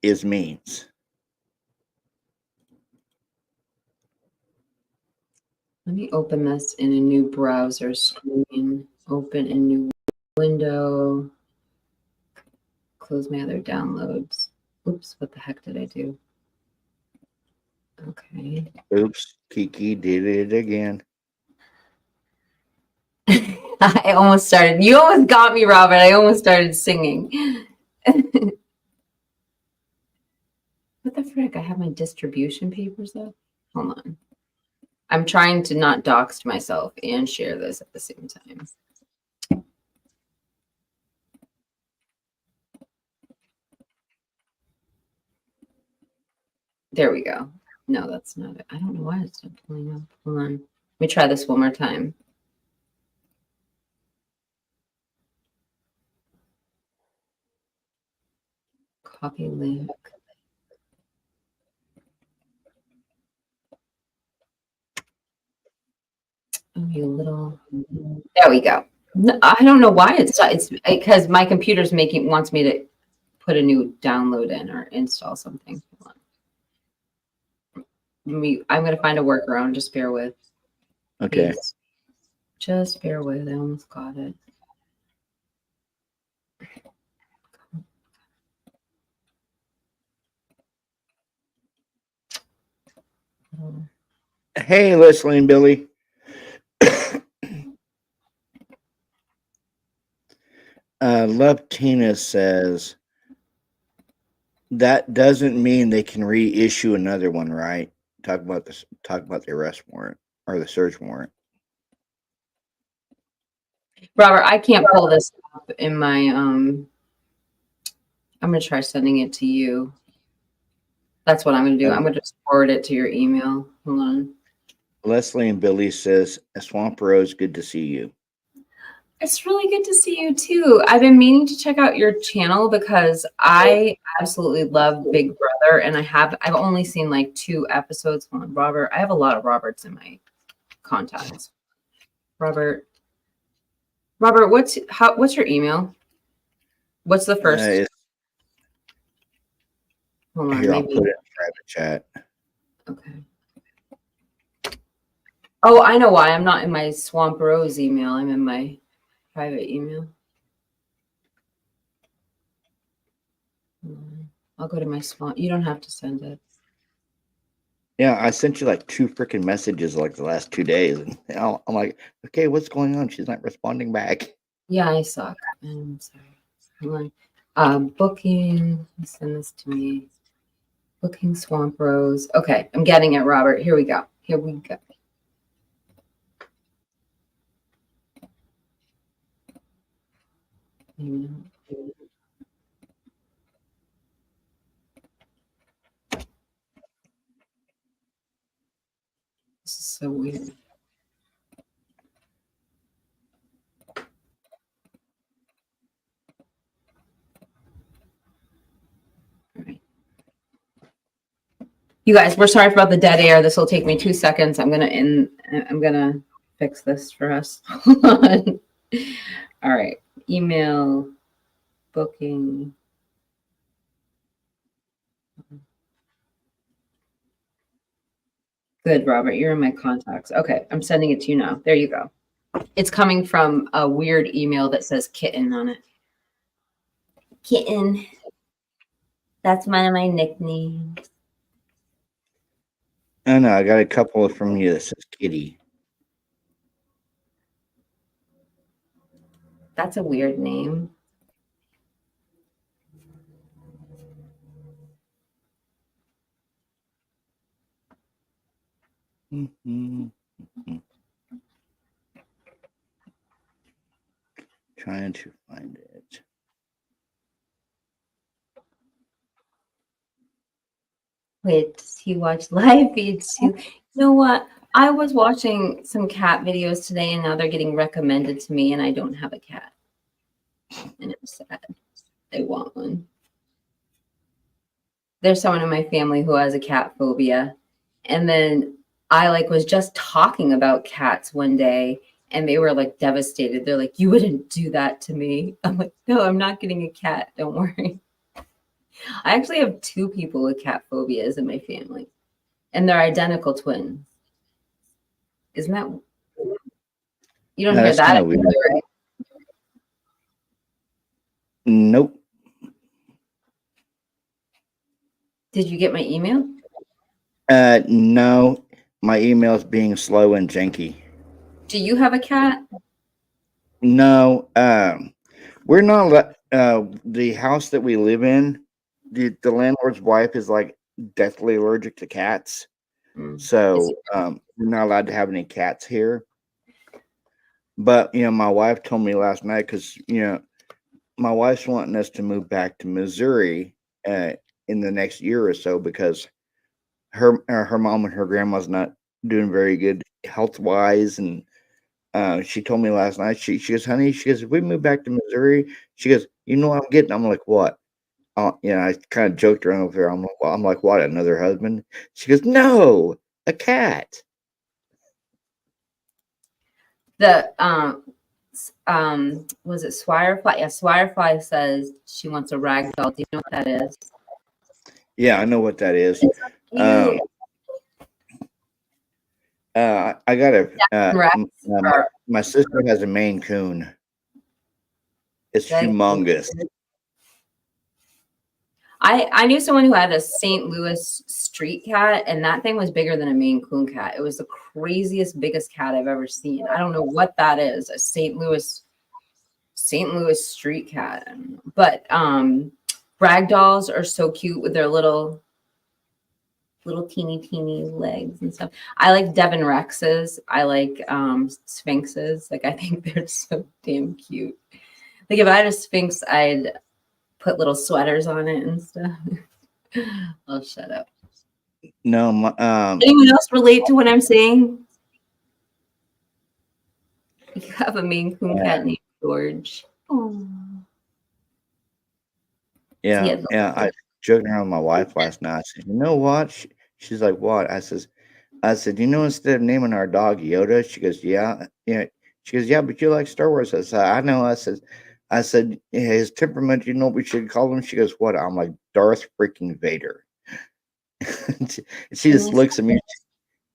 is means. Let me open this in a new browser screen. Open a new window. Close my other downloads. Oops, what the heck did I do? Okay. Oops, Kiki did it again. I almost started. You almost got me, Robert. I almost started singing. What the frick? I have my distribution papers up. Hold on. I'm trying to not dox myself and share this at the same time. There we go. No, that's not it. I don't know why it's not pulling up. Hold on. Let me try this one more time. Copy link. Oh, you little. There we go. No, I don't know why it's because my computer's wants me to put a new download in or install something. I'm gonna find a workaround. Just bear with. Okay. Please. Just bear with. I almost got it. Hey, Leslie and Billy. Love Tina says that doesn't mean they can reissue another one, right? Talk about this. Talk about the arrest warrant or the search warrant. Robert, I can't pull this up in my I'm gonna try sending it to you. That's what I'm gonna do. I'm gonna just forward it to your email. Hold on. Leslie and Billy says, Swamp Rose, good to see you. It's really good to see you too. I've been meaning to check out your channel because I absolutely love Big Brother, and I've only seen like 2 episodes. Hold on, Robert. I have a lot of Roberts in my contacts. Robert, what's your email? What's the first? Hold on, Here, I'll maybe. put it in private chat. Okay. Oh, I know why. I'm not in my Swamp Rose email. I'm in my private email. I'll go to my Swamp. You don't have to send it. Yeah, I sent you like 2 freaking messages like the last 2 days, and I'm like, okay, what's going on? She's not responding back. Yeah, I suck. I'm sorry. Hold on. Booking. Send this to me. Booking Swamp Rose. Okay, I'm getting it, Robert. Here we go. Here we go. This is so weird. All right. You guys, we're sorry about the dead air. This will take me 2 seconds. I'm gonna fix this for us. All right. Email booking. Good, Robert. You're in my contacts. Okay, I'm sending it to you now. There you go. It's coming from a weird email that says kitten on it. Kitten. That's one of my nicknames. I know, I got a couple from you that says Kitty. That's a weird name. Trying to find it. Wait, does he watch live feeds too? You know what? I was watching some cat videos today, and now they're getting recommended to me, and I don't have a cat. And it's sad. I want one. There's someone in my family who has a cat phobia. And then I was just talking about cats one day, and they were like devastated. They're like, you wouldn't do that to me. I'm like, no, I'm not getting a cat. Don't worry. I actually have 2 people with cat phobias in my family, and they're identical twins. Isn't that? You don't hear that? Weird. Right? Nope. Did you get my email? No. My email's being slow and janky. Do you have a cat? No. We're not. The house that we live in, the landlord's wife is like deathly allergic to cats. So we're not allowed to have any cats here. But my wife told me last night, because my wife's wanting us to move back to Missouri in the next year or so, because her mom and her grandma's not doing very good health wise, and she told me last night, she goes, honey, she goes, if we move back to Missouri, she goes, you know what I'm getting? I'm like, what? I kind of joked around with her. I'm like, what? Another husband? She goes, no, a cat. The was it Swirefly? Yeah, Swirefly says she wants a rag doll. Do you know what that is? Yeah, I know what that is. I got a my sister has a Maine Coon. It's humongous. I knew someone who had a St. Louis street cat, and that thing was bigger than a Maine Coon cat. It was the craziest, biggest cat I've ever seen. I don't know what that is. A St. Louis street cat. But ragdolls are so cute with their little teeny legs and stuff. I like Devon Rexes. I like Sphinxes. Like, I think they're so damn cute. Like, if I had a Sphinx, I'd put little sweaters on it and stuff. Oh, shut up. No, Anyone else relate to what I'm saying? You have a Maine Coon cat named George. Oh. yeah. I joking around with my wife last night. I said, you know what? She's like, what? I said, you know, instead of naming our dog Yoda, she goes, yeah. She goes, yeah, but you like Star Wars. I said, I know. I said, his temperament, you know what we should call him? She goes, what? I'm like, Darth freaking Vader. She just looks at me,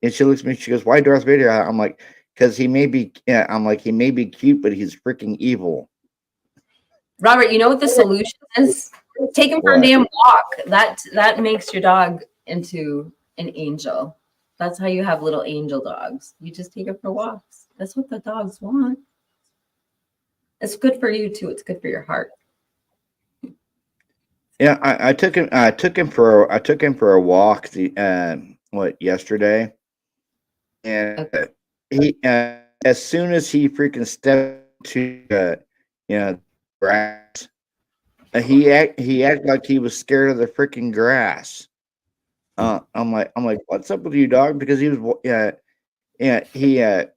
and she looks at me. She goes, why Darth Vader? I'm like, because he may be. I'm like, he may be cute, but he's freaking evil. Robert, you know what the solution is? Take him for a damn walk. That makes your dog into an angel. That's how you have little angel dogs. You just take them for walks. That's what the dogs want. It's good for you too. It's good for your heart. Yeah, I took him for a walk yesterday, and he as soon as he freaking stepped to grass, he acted like he was scared of the freaking grass. I'm like, what's up with you, dog? Because he was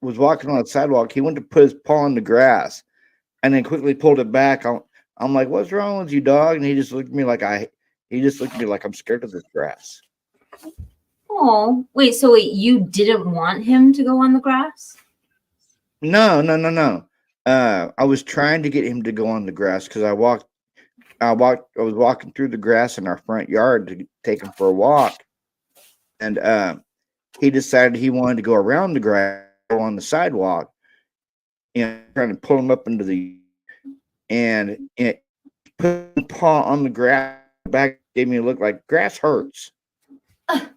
was walking on the sidewalk. He went to put his paw in the grass, and then quickly pulled it back. I'm like, what's wrong with you, dog? And he just looked at me like I'm scared of this grass. Oh, wait, so you didn't want him to go on the grass? No. I was trying to get him to go on the grass because I was walking through the grass in our front yard to take him for a walk. And he decided he wanted to go around the grass on the sidewalk, and trying to pull him up into the and it put a paw on the grass. Back gave me a look like grass hurts. I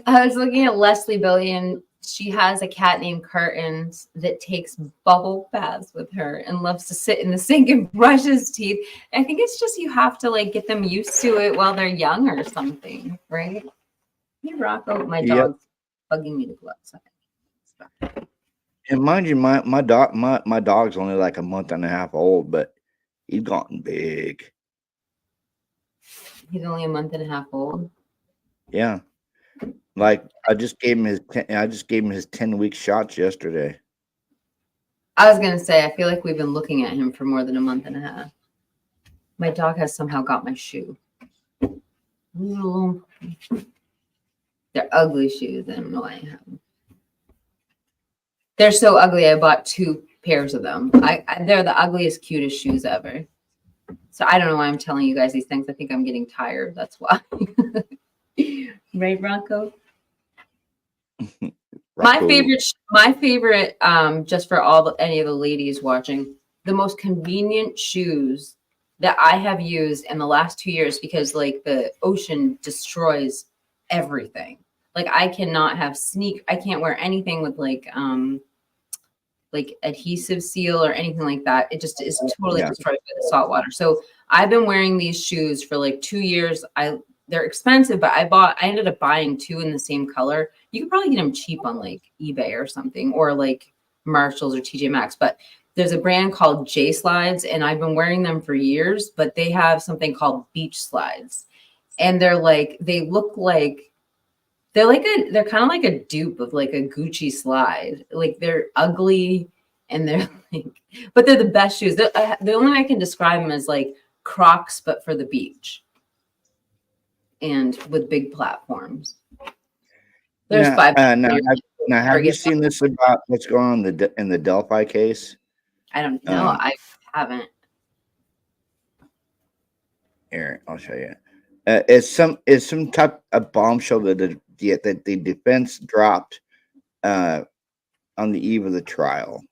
was looking at Leslie Billion. She has a cat named Curtains that takes bubble baths with her and loves to sit in the sink and brush his teeth. I think it's just you have to like get them used to it while they're young or something, right? Hey, Rocco, my dog's bugging me to go outside. And mind you, my dog's only like a month and a half old, but he's gotten big. He's only a month and a half old. Yeah, like I just gave him his 10-week shots yesterday. I was gonna say, I feel like we've been looking at him for more than a month and a half. My dog has somehow got my shoe. They're ugly shoes. I don't know why I have them. They're so ugly. I bought 2 pairs of them. They're the ugliest, cutest shoes ever. So I don't know why I'm telling you guys these things. I think I'm getting tired. That's why. Right, Rocco? My favorite, just for any of the ladies watching, the most convenient shoes that I have used in the last 2 years, because like the ocean destroys everything. Like I cannot have I can't wear anything with like adhesive seal or anything like that. It just is totally destroyed by the salt water. So I've been wearing these shoes for like 2 years. They're expensive, but I ended up buying 2 in the same color. You could probably get them cheap on like eBay or something, or like Marshalls or TJ Maxx. But there's a brand called J Slides, and I've been wearing them for years, but they have something called Beach Slides. And they're kind of like a dupe of like a Gucci slide. Like they're ugly and they're like, but they're the best shoes. The only way I can describe them is like Crocs, but for the beach and with big platforms. There's 5. Now, have you seen this about what's going on in the Delphi case? I don't know. I haven't. Here, I'll show you. It's some type of bombshell that the defense dropped on the eve of the trial.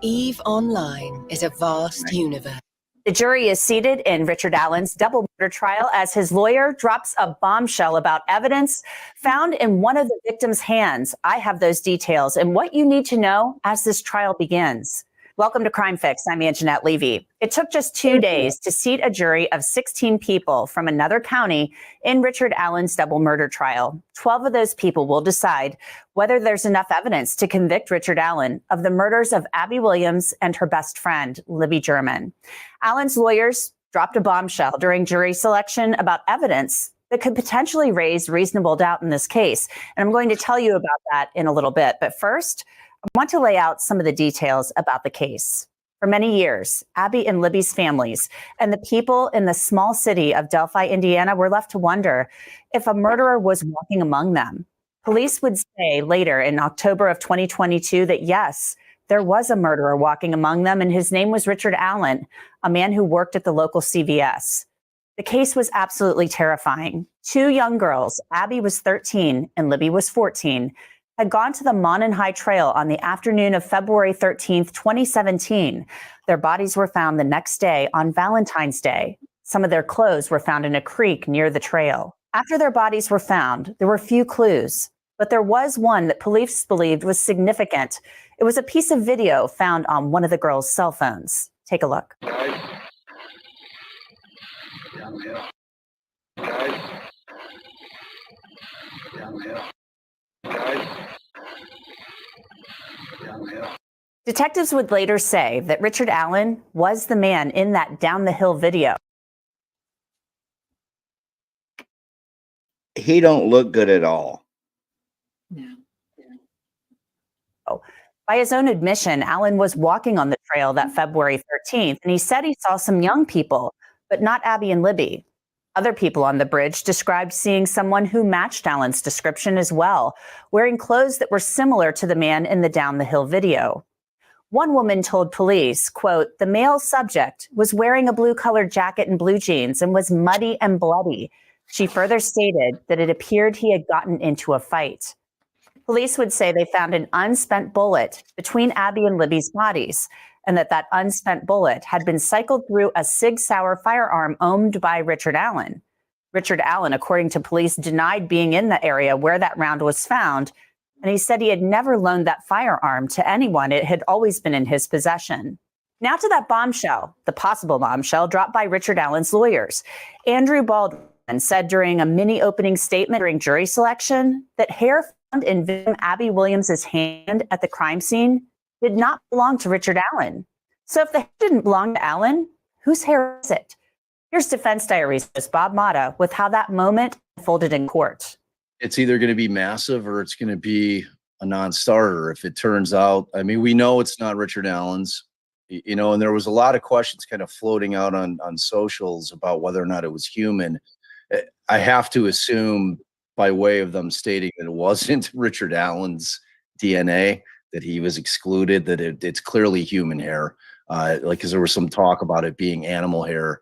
EVE Online is a vast universe. The jury is seated in Richard Allen's double murder trial as his lawyer drops a bombshell about evidence found in one of the victim's hands. I have those details and what you need to know as this trial begins. Welcome to Crime Fix. I'm Anjanette Levy. It took just 2 days to seat a jury of 16 people from another county in Richard Allen's double murder trial. 12 of those people will decide whether there's enough evidence to convict Richard Allen of the murders of Abby Williams and her best friend, Libby German. Allen's lawyers dropped a bombshell during jury selection about evidence that could potentially raise reasonable doubt in this case. And I'm going to tell you about that in a little bit. But first, I want to lay out some of the details about the case. For many years, Abby and Libby's families and the people in the small city of Delphi, Indiana, were left to wonder if a murderer was walking among them. Police would say later in October of 2022 that yes, there was a murderer walking among them, and his name was Richard Allen, a man who worked at the local CVS. The case was absolutely terrifying. 2 young girls, Abby was 13 and Libby was 14, had gone to the Monon High Trail on the afternoon of February 13th, 2017. Their bodies were found the next day on Valentine's Day. Some of their clothes were found in a creek near the trail. After their bodies were found, there were few clues, but there was one that police believed was significant. It was a piece of video found on one of the girls' cell phones. Take a look. Detectives would later say that Richard Allen was the man in that down the hill video. He don't look good at all. No. By his own admission, Allen was walking on the trail that February 13th, and he said he saw some young people, but not Abby and Libby. Other people on the bridge described seeing someone who matched Allen's description as well, wearing clothes that were similar to the man in the down the hill video. One woman told police, quote, "The male subject was wearing a blue-colored jacket and blue jeans and was muddy and bloody." She further stated that it appeared he had gotten into a fight. Police would say they found an unspent bullet between Abby and Libby's bodies, and that unspent bullet had been cycled through a Sig Sauer firearm owned by Richard Allen. Richard Allen, according to police, denied being in the area where that round was found, and he said he had never loaned that firearm to anyone. It had always been in his possession. Now to that bombshell, the possible bombshell dropped by Richard Allen's lawyers. Andrew Baldwin said during a mini opening statement during jury selection that hair found in victim Abby Williams' hand at the crime scene did not belong to Richard Allen. So if the hair didn't belong to Allen, whose hair is it? Here's Defense Diaries host Bob Motta with how that moment unfolded in court. It's either going to be massive or it's going to be a non-starter. If it turns out, I mean, we know it's not Richard Allen's, you know, and there was a lot of questions kind of floating out on socials about whether or not it was human. I have to assume by way of them stating that it wasn't Richard Allen's DNA, that he was excluded, that it's clearly human hair. Because there was some talk about it being animal hair.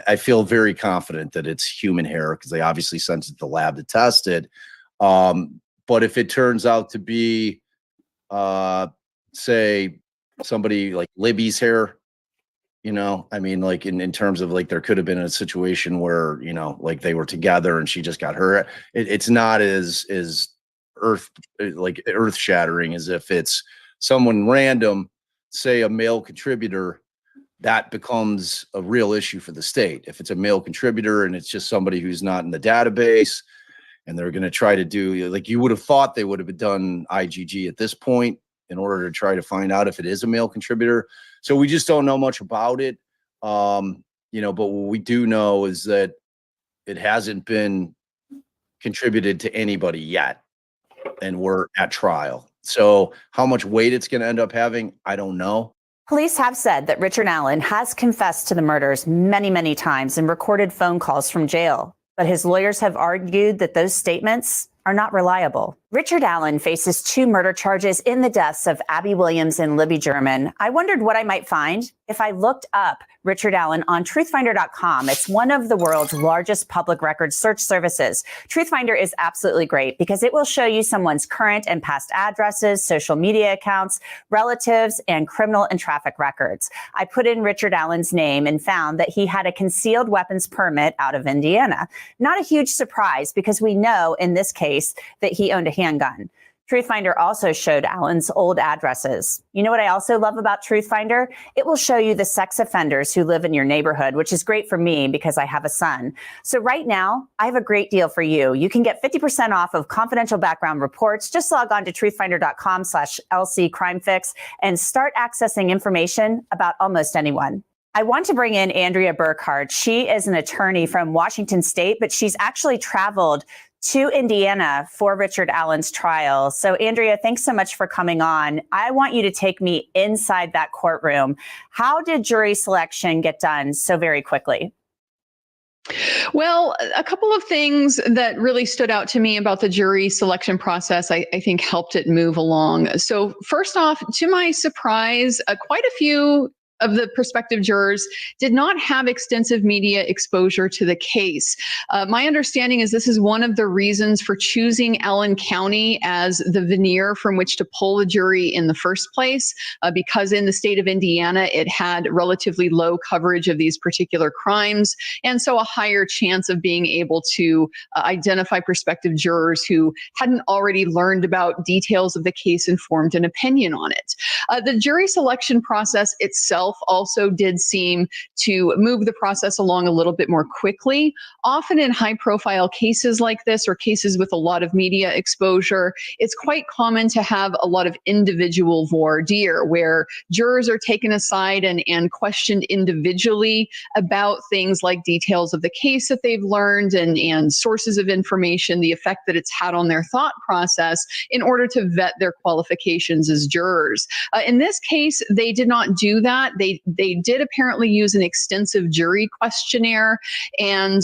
I feel very confident that it's human hair because they obviously sent it to the lab to test it. But if it turns out to be, say, somebody like Libby's hair, you know, I mean, like in terms of like there could have been a situation where, you know, like they were together and she just got her. It's not as earth shattering as if it's someone random, say a male contributor. That becomes a real issue for the state. If it's a male contributor and it's just somebody who's not in the database and they're going to try to do, like you would have thought they would have done IgG at this point in order to try to find out if it is a male contributor. So we just don't know much about it. You know, but what we do know is that it hasn't been contributed to anybody yet. And we're at trial. So how much weight it's going to end up having, I don't know. Police have said that Richard Allen has confessed to the murders many, many times and recorded phone calls from jail. But his lawyers have argued that those statements are not reliable. Richard Allen faces 2 murder charges in the deaths of Abby Williams and Libby German. I wondered what I might find if I looked up Richard Allen on truthfinder.com. It's one of the world's largest public record search services. Truthfinder is absolutely great because it will show you someone's current and past addresses, social media accounts, relatives, and criminal and traffic records. I put in Richard Allen's name and found that he had a concealed weapons permit out of Indiana. Not a huge surprise because we know in this case that he owned a handgun. Truthfinder also showed Allen's old addresses. You know what I also love about Truthfinder? It will show you the sex offenders who live in your neighborhood, which is great for me because I have a son. So right now, I have a great deal for you. You can get 50% off of confidential background reports. Just log on to truthfinder.com/LC-CrimeFix and start accessing information about almost anyone. I want to bring in Andrea Burkhardt. She is an attorney from Washington State, but she's actually traveled to Indiana for Richard Allen's trial. So Andrea, thanks so much for coming on. I want you to take me inside that courtroom. How did jury selection get done so very quickly? Well, a couple of things that really stood out to me about the jury selection process, I think helped it move along. So first off, to my surprise, quite a few of the prospective jurors did not have extensive media exposure to the case. My understanding is this is one of the reasons for choosing Allen County as the veneer from which to pull the jury in the first place, because in the state of Indiana, it had relatively low coverage of these particular crimes, and so a higher chance of being able to identify prospective jurors who hadn't already learned about details of the case and formed an opinion on it. The jury selection process itself also did seem to move the process along a little bit more quickly. Often in high-profile cases like this, or cases with a lot of media exposure, it's quite common to have a lot of individual voir dire, where jurors are taken aside and questioned individually about things like details of the case that they've learned and sources of information, the effect that it's had on their thought process, in order to vet their qualifications as jurors. In this case, they did not do that. They did apparently use an extensive jury questionnaire and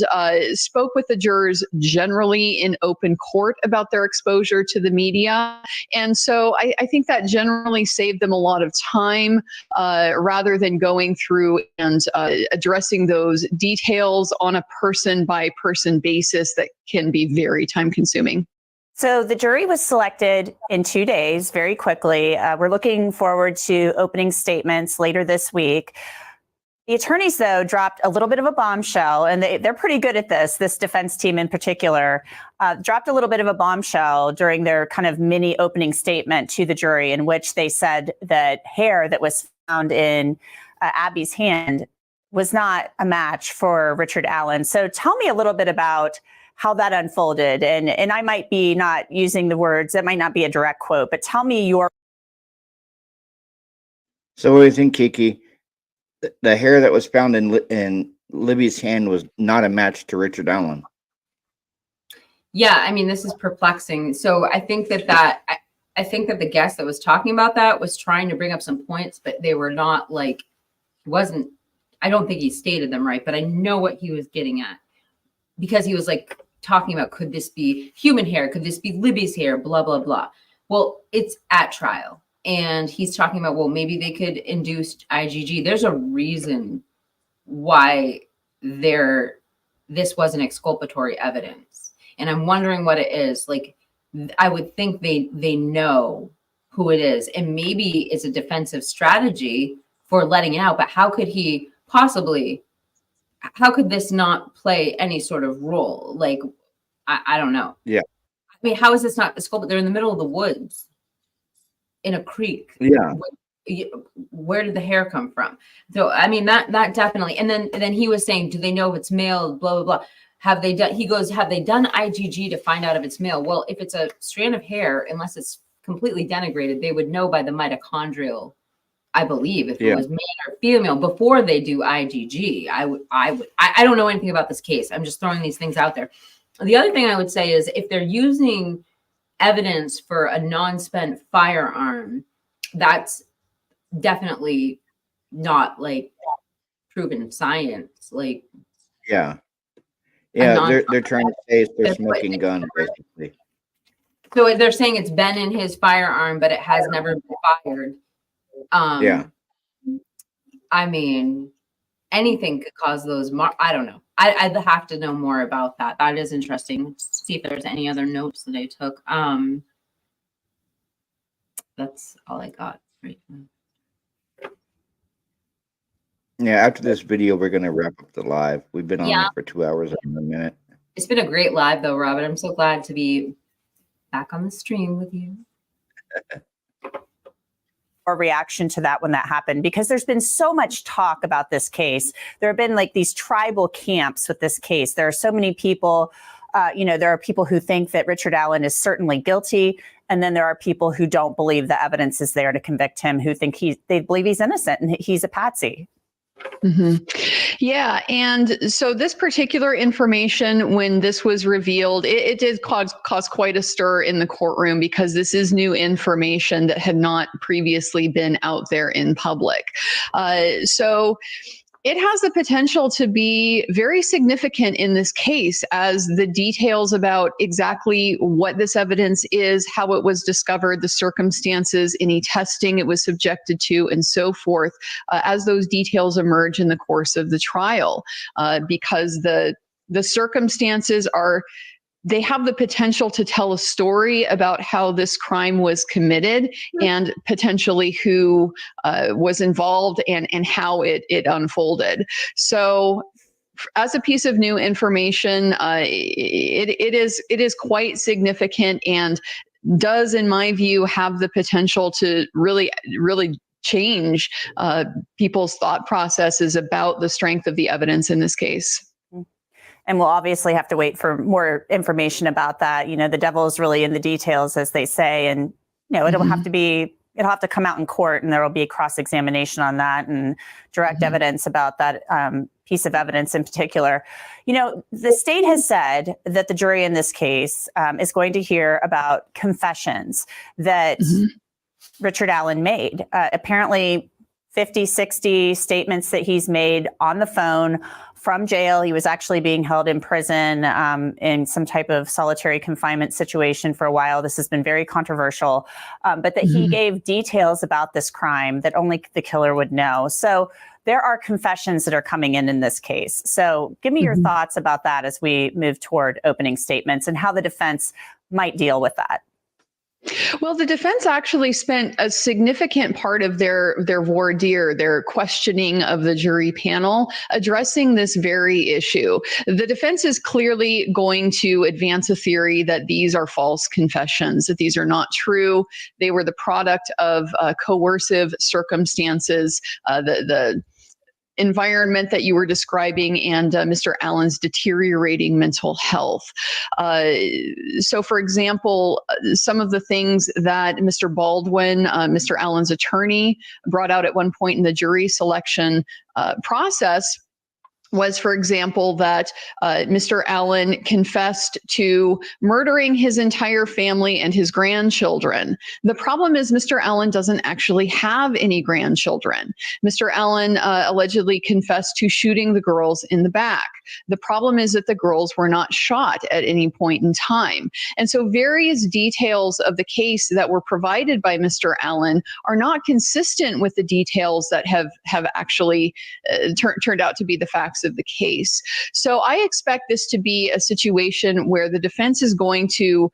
spoke with the jurors generally in open court about their exposure to the media. And so I think that generally saved them a lot of time rather than going through and addressing those details on a person-by-person basis that can be very time-consuming. So the jury was selected in 2 days, very quickly. We're looking forward to opening statements later this week. The attorneys, though, dropped a little bit of a bombshell, and they're pretty good at this defense team in particular, dropped a little bit of a bombshell during their kind of mini opening statement to the jury, in which they said that hair that was found in Abby's hand was not a match for Richard Allen. So tell me a little bit about how that unfolded. And I might be not using the words, that might not be a direct quote, but tell me your. So what do you think, Kiki? The hair that was found in Libby's hand was not a match to Richard Allen. Yeah, I mean, this is perplexing. So I think that I think that the guest that was talking about that was trying to bring up some points, but they were not like, I don't think he stated them right, but I know what he was getting at, because he was like talking about, could this be human hair? Could this be Libby's hair? Blah, blah, blah. Well, it's at trial. And he's talking about, well, maybe they could induce IgG. There's a reason why this wasn't exculpatory evidence. And I'm wondering what it is. Like, I would think they know who it is. And maybe it's a defensive strategy for letting it out. But how could this not play any sort of role? Like, I don't know. Yeah. I mean, how is this not exculpatory? They're in the middle of the woods in a creek. Yeah. Where did the hair come from? So, I mean, that definitely. And then he was saying, do they know if it's male? Blah, blah, blah. Have they done IgG to find out if it's male? Well, if it's a strand of hair, unless it's completely denigrated, they would know by the mitochondrial, I believe, if it was male or female before they do IgG. I don't know anything about this case. I'm just throwing these things out there. The other thing I would say is, if they're using evidence for a non-spent firearm, that's definitely not like proven science. Like, yeah, they're trying to say it's their smoking gun, basically. So they're saying it's been in his firearm, but it has never been fired. Yeah. I mean, anything could cause those. I don't know. I'd have to know more about that. That is interesting. Let's see if there's any other notes that I took. That's all I got right now. Yeah, after this video, we're gonna wrap up the live. We've been on Yeah. it for 2 hours and a minute. It's been a great live though, Robert. I'm so glad to be back on the stream with you. Or reaction to that when that happened, because there's been so much talk about this case. There have been like these tribal camps with this case. There are so many people, there are people who think that Richard Allen is certainly guilty. And then there are people who don't believe the evidence is there to convict him, who think they believe he's innocent and he's a patsy. Mm-hmm. Yeah. And so this particular information, when this was revealed, it did cause quite a stir in the courtroom, because this is new information that had not previously been out there in public. So it has the potential to be very significant in this case, as the details about exactly what this evidence is, how it was discovered, the circumstances, any testing it was subjected to, and so forth, as those details emerge in the course of the trial, because the circumstances they have the potential to tell a story about how this crime was committed and potentially who was involved and how it unfolded. So as a piece of new information, it is quite significant and does, in my view, have the potential to really change people's thought processes about the strength of the evidence in this case. And we'll obviously have to wait for more information about that. The devil is really in the details, as they say. And, it'll have to come out in court, and there will be a cross-examination on that and direct evidence about that piece of evidence in particular. The state has said that the jury in this case is going to hear about confessions that Richard Allen made. Apparently 50, 60 statements that he's made on the phone from jail. He was actually being held in prison in some type of solitary confinement situation for a while. This has been very controversial, but that he gave details about this crime that only the killer would know. So there are confessions that are coming in this case. So give me your thoughts about that as we move toward opening statements and how the defense might deal with that. Well, the defense actually spent a significant part of their voir dire, their questioning of the jury panel, addressing this very issue. The defense is clearly going to advance a theory that these are false confessions, that these are not true. They were the product of coercive circumstances, the environment that you were describing, and Mr. Allen's deteriorating mental health. So, for example, some of the things that Mr. Baldwin, Mr. Allen's attorney, brought out at one point in the jury selection process was, for example, that Mr. Allen confessed to murdering his entire family and his grandchildren. The problem is Mr. Allen doesn't actually have any grandchildren. Mr. Allen allegedly confessed to shooting the girls in the back. The problem is that the girls were not shot at any point in time. And so various details of the case that were provided by Mr. Allen are not consistent with the details that have actually turned out to be the facts of the case. So I expect this to be a situation where the defense is going to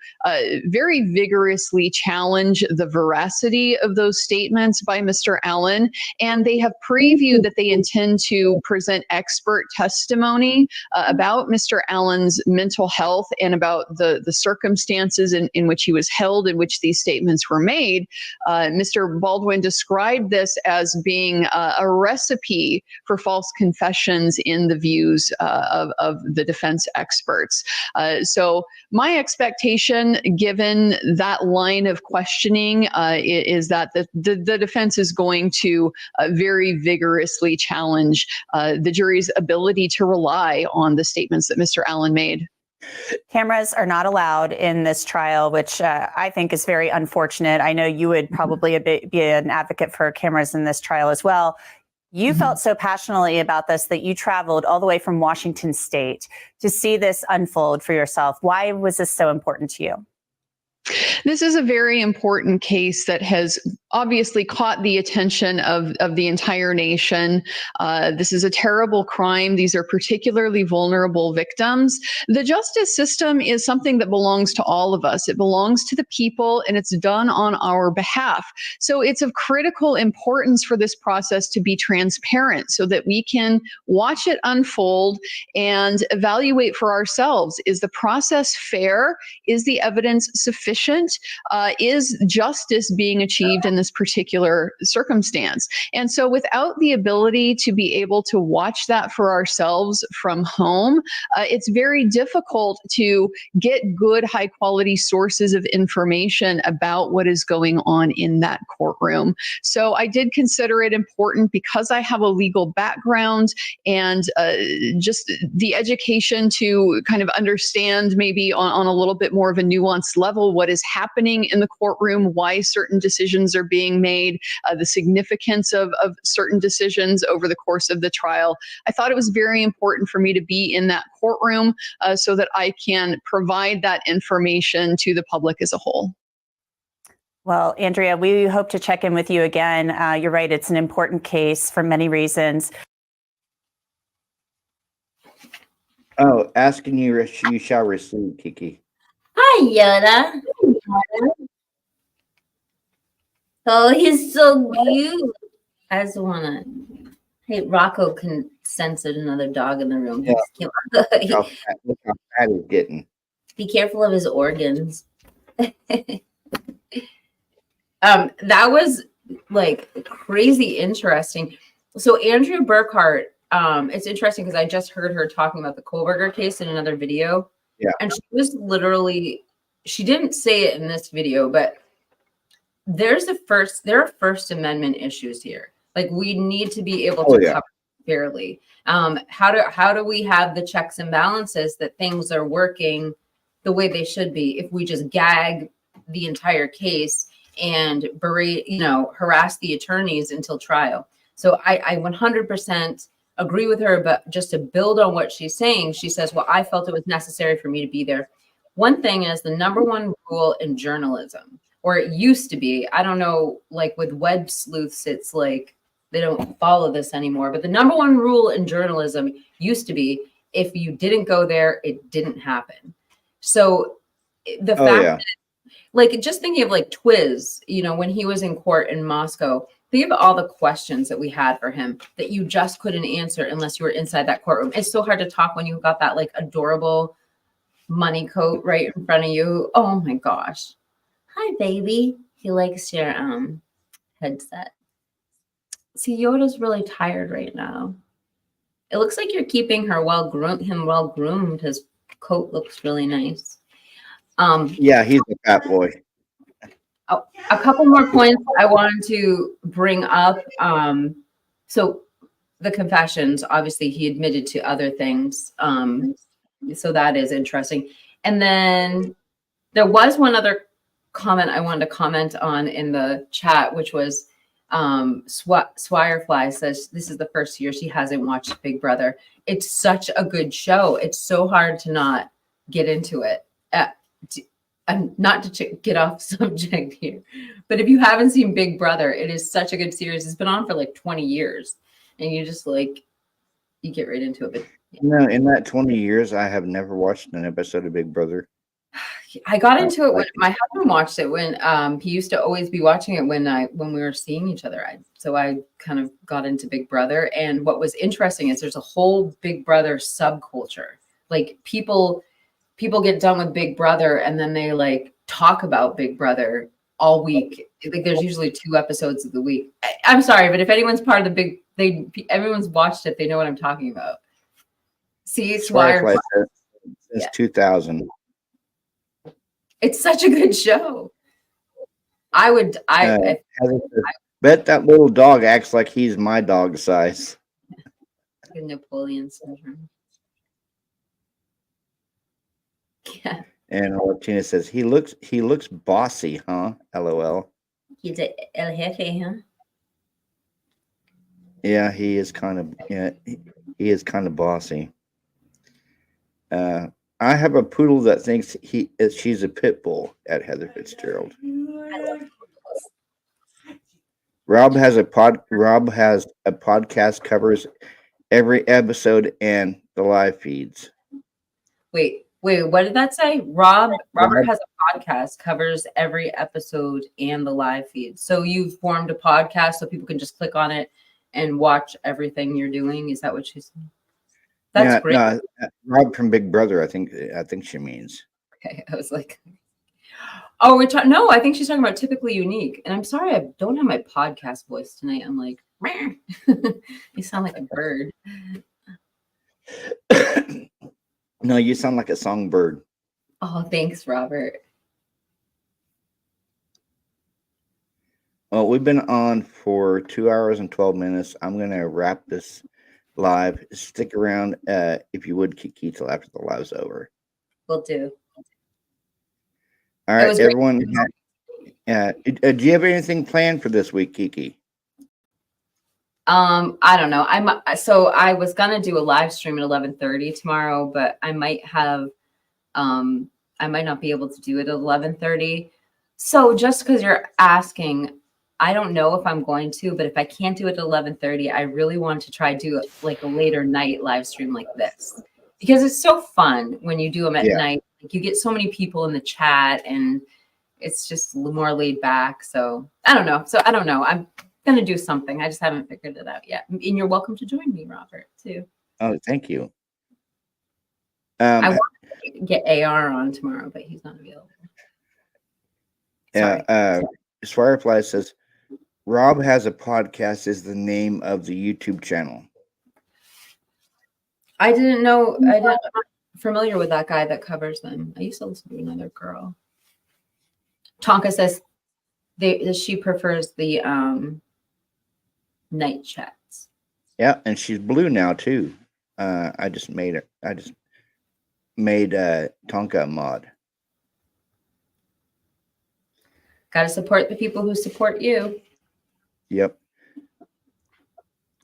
very vigorously challenge the veracity of those statements by Mr. Allen. And they have previewed that they intend to present expert testimony about Mr. Allen's mental health and about the circumstances in which he was held, in which these statements were made. Mr. Baldwin described this as being a recipe for false confessions in the views of the defense experts. So my expectation, given that line of questioning, is that the defense is going to very vigorously challenge the jury's ability to rely on the statements that Mr. Allen made. Cameras are not allowed in this trial, which I think is very unfortunate. I know you would probably be an advocate for cameras in this trial as well. You felt so passionately about this that you traveled all the way from Washington State to see this unfold for yourself. Why was this so important to you? This is a very important case that has obviously caught the attention of the entire nation. This is a terrible crime. These are particularly vulnerable victims. The justice system is something that belongs to all of us. It belongs to the people, and it's done on our behalf. So it's of critical importance for this process to be transparent so that we can watch it unfold and evaluate for ourselves. Is the process fair? Is the evidence sufficient? Is justice being achieved in this particular circumstance? And so without the ability to be able to watch that for ourselves from home, it's very difficult to get good, high quality sources of information about what is going on in that courtroom. So I did consider it important because I have a legal background and just the education to kind of understand maybe on a little bit more of a nuanced level what is happening in the courtroom, why certain decisions are being made, the significance of certain decisions over the course of the trial. I thought it was very important for me to be in that courtroom so that I can provide that information to the public as a whole. Well, Andrea, we hope to check in with you again. You're right, it's an important case for many reasons. Oh, asking you shall receive, Kiki. Hi, Yoda. Oh, he's so cute. I just wanna. Hey, Rocco can sense it. Another dog in the room. Yeah. Look how fat he's getting. Be careful of his organs. That was like crazy interesting. So Andrea Burkhart, it's interesting because I just heard her talking about the Kohlberger case in another video. Yeah. And she was literally, she didn't say it in this video, but there are First Amendment issues here. Like we need to be able to cover fairly. How do we have the checks and balances that things are working the way they should be if we just gag the entire case and berate, harass the attorneys until trial? So I 100% agree with her, but just to build on what she's saying, she says, well, I felt it was necessary for me to be there. One thing is the number one rule in journalism, or it used to be, I don't know, like with web sleuths, it's like they don't follow this anymore, but the number one rule in journalism used to be, if you didn't go there, it didn't happen. So the fact that, like, just thinking of like Twiz, when he was in court in Moscow, think of all the questions that we had for him that you just couldn't answer unless you were inside that courtroom. It's so hard to talk when you've got that like adorable money coat right in front of you. Oh my gosh. Hi, baby. He likes your headset. See, Yoda's really tired right now. It looks like you're keeping her well groomed. His coat looks really nice. Yeah, he's a fat boy. A couple more points I wanted to bring up. So the confessions, obviously he admitted to other things. So that is interesting. And then there was one other comment I wanted to comment on in the chat, which was Swirefly says this is the first year she hasn't watched Big Brother. It's such a good show. It's so hard to not get into it. And not to get off subject here, but if you haven't seen Big Brother, it is such a good series. It's been on for like 20 years and you just like, you get right into it. But no, in that 20 years, I have never watched an episode of Big Brother. I got into it when my husband watched it, when he used to always be watching it when we were seeing each other. So I kind of got into Big Brother. And what was interesting is there's a whole Big Brother subculture. Like people get done with Big Brother and then they like talk about Big Brother all week. Like there's usually 2 episodes of the week. I'm sorry, but if anyone's part of the everyone's watched it, they know what I'm talking about. See, it's Firefly since 2000. It's such a good show. I bet that little dog acts like he's my dog size. Napoleon syndrome. Yeah. And Tina says he looks bossy, huh? LOL. He's a El Jefe, huh? Yeah, he is kind of he is kind of bossy. I have a poodle that thinks she's a pit bull at Heather Fitzgerald. Rob has a podcast covers every episode and the live feeds. Wait, what did that say? Robert has a podcast, covers every episode and the live feed. So you've formed a podcast so people can just click on it and watch everything you're doing. Is that what she's saying? That's great. No, Rob from Big Brother, I think she means. Okay, I was like, oh, we're talking. No, I think she's talking about Typically Unique. And I'm sorry, I don't have my podcast voice tonight. I'm like, you sound like a bird. No, you sound like a songbird. Oh, thanks, Robert. Well, we've been on for 2 hours and 12 minutes. I'm going to wrap this live. Stick around, if you would, Kiki, till after the live's over. Will do. All right, everyone. Do you have anything planned for this week, Kiki? I don't know. I was gonna do a live stream at 11:30 tomorrow, but I might not be able to do it at 11:30. So just because you're asking, I don't know if I'm going to, but if I can't do it at 11:30, I really want to try do like a later night live stream like this, because it's so fun when you do them at night. Like you get so many people in the chat and it's just more laid back. So I don't know. I'm going to do something. I just haven't figured it out yet. And you're welcome to join me, Robert, too. Oh, thank you. I want to get AR on tomorrow, but he's not available. Yeah. Firefly says, Rob has a podcast is the name of the YouTube channel. I didn't know. I'm not familiar with that guy that covers them. I used to listen to another girl. Tonka says she prefers the night chats. Yeah, and she's blue now too. I just made Tonka a mod. Got to support the people who support you. Yep.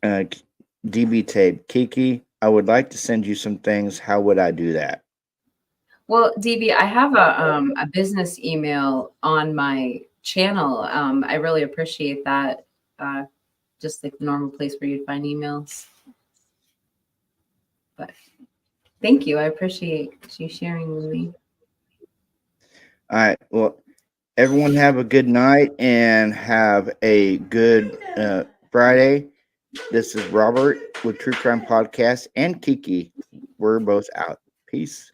DB Tape, Kiki, I would like to send you some things. How would I do that? Well, DB, I have a business email on my channel. I really appreciate that. Just like the normal place where you'd find emails. But thank you. I appreciate you sharing with me. All right. Well, everyone have a good night and have a good Friday. This is Robert with True Crime Podcast and Kiki. We're both out. Peace.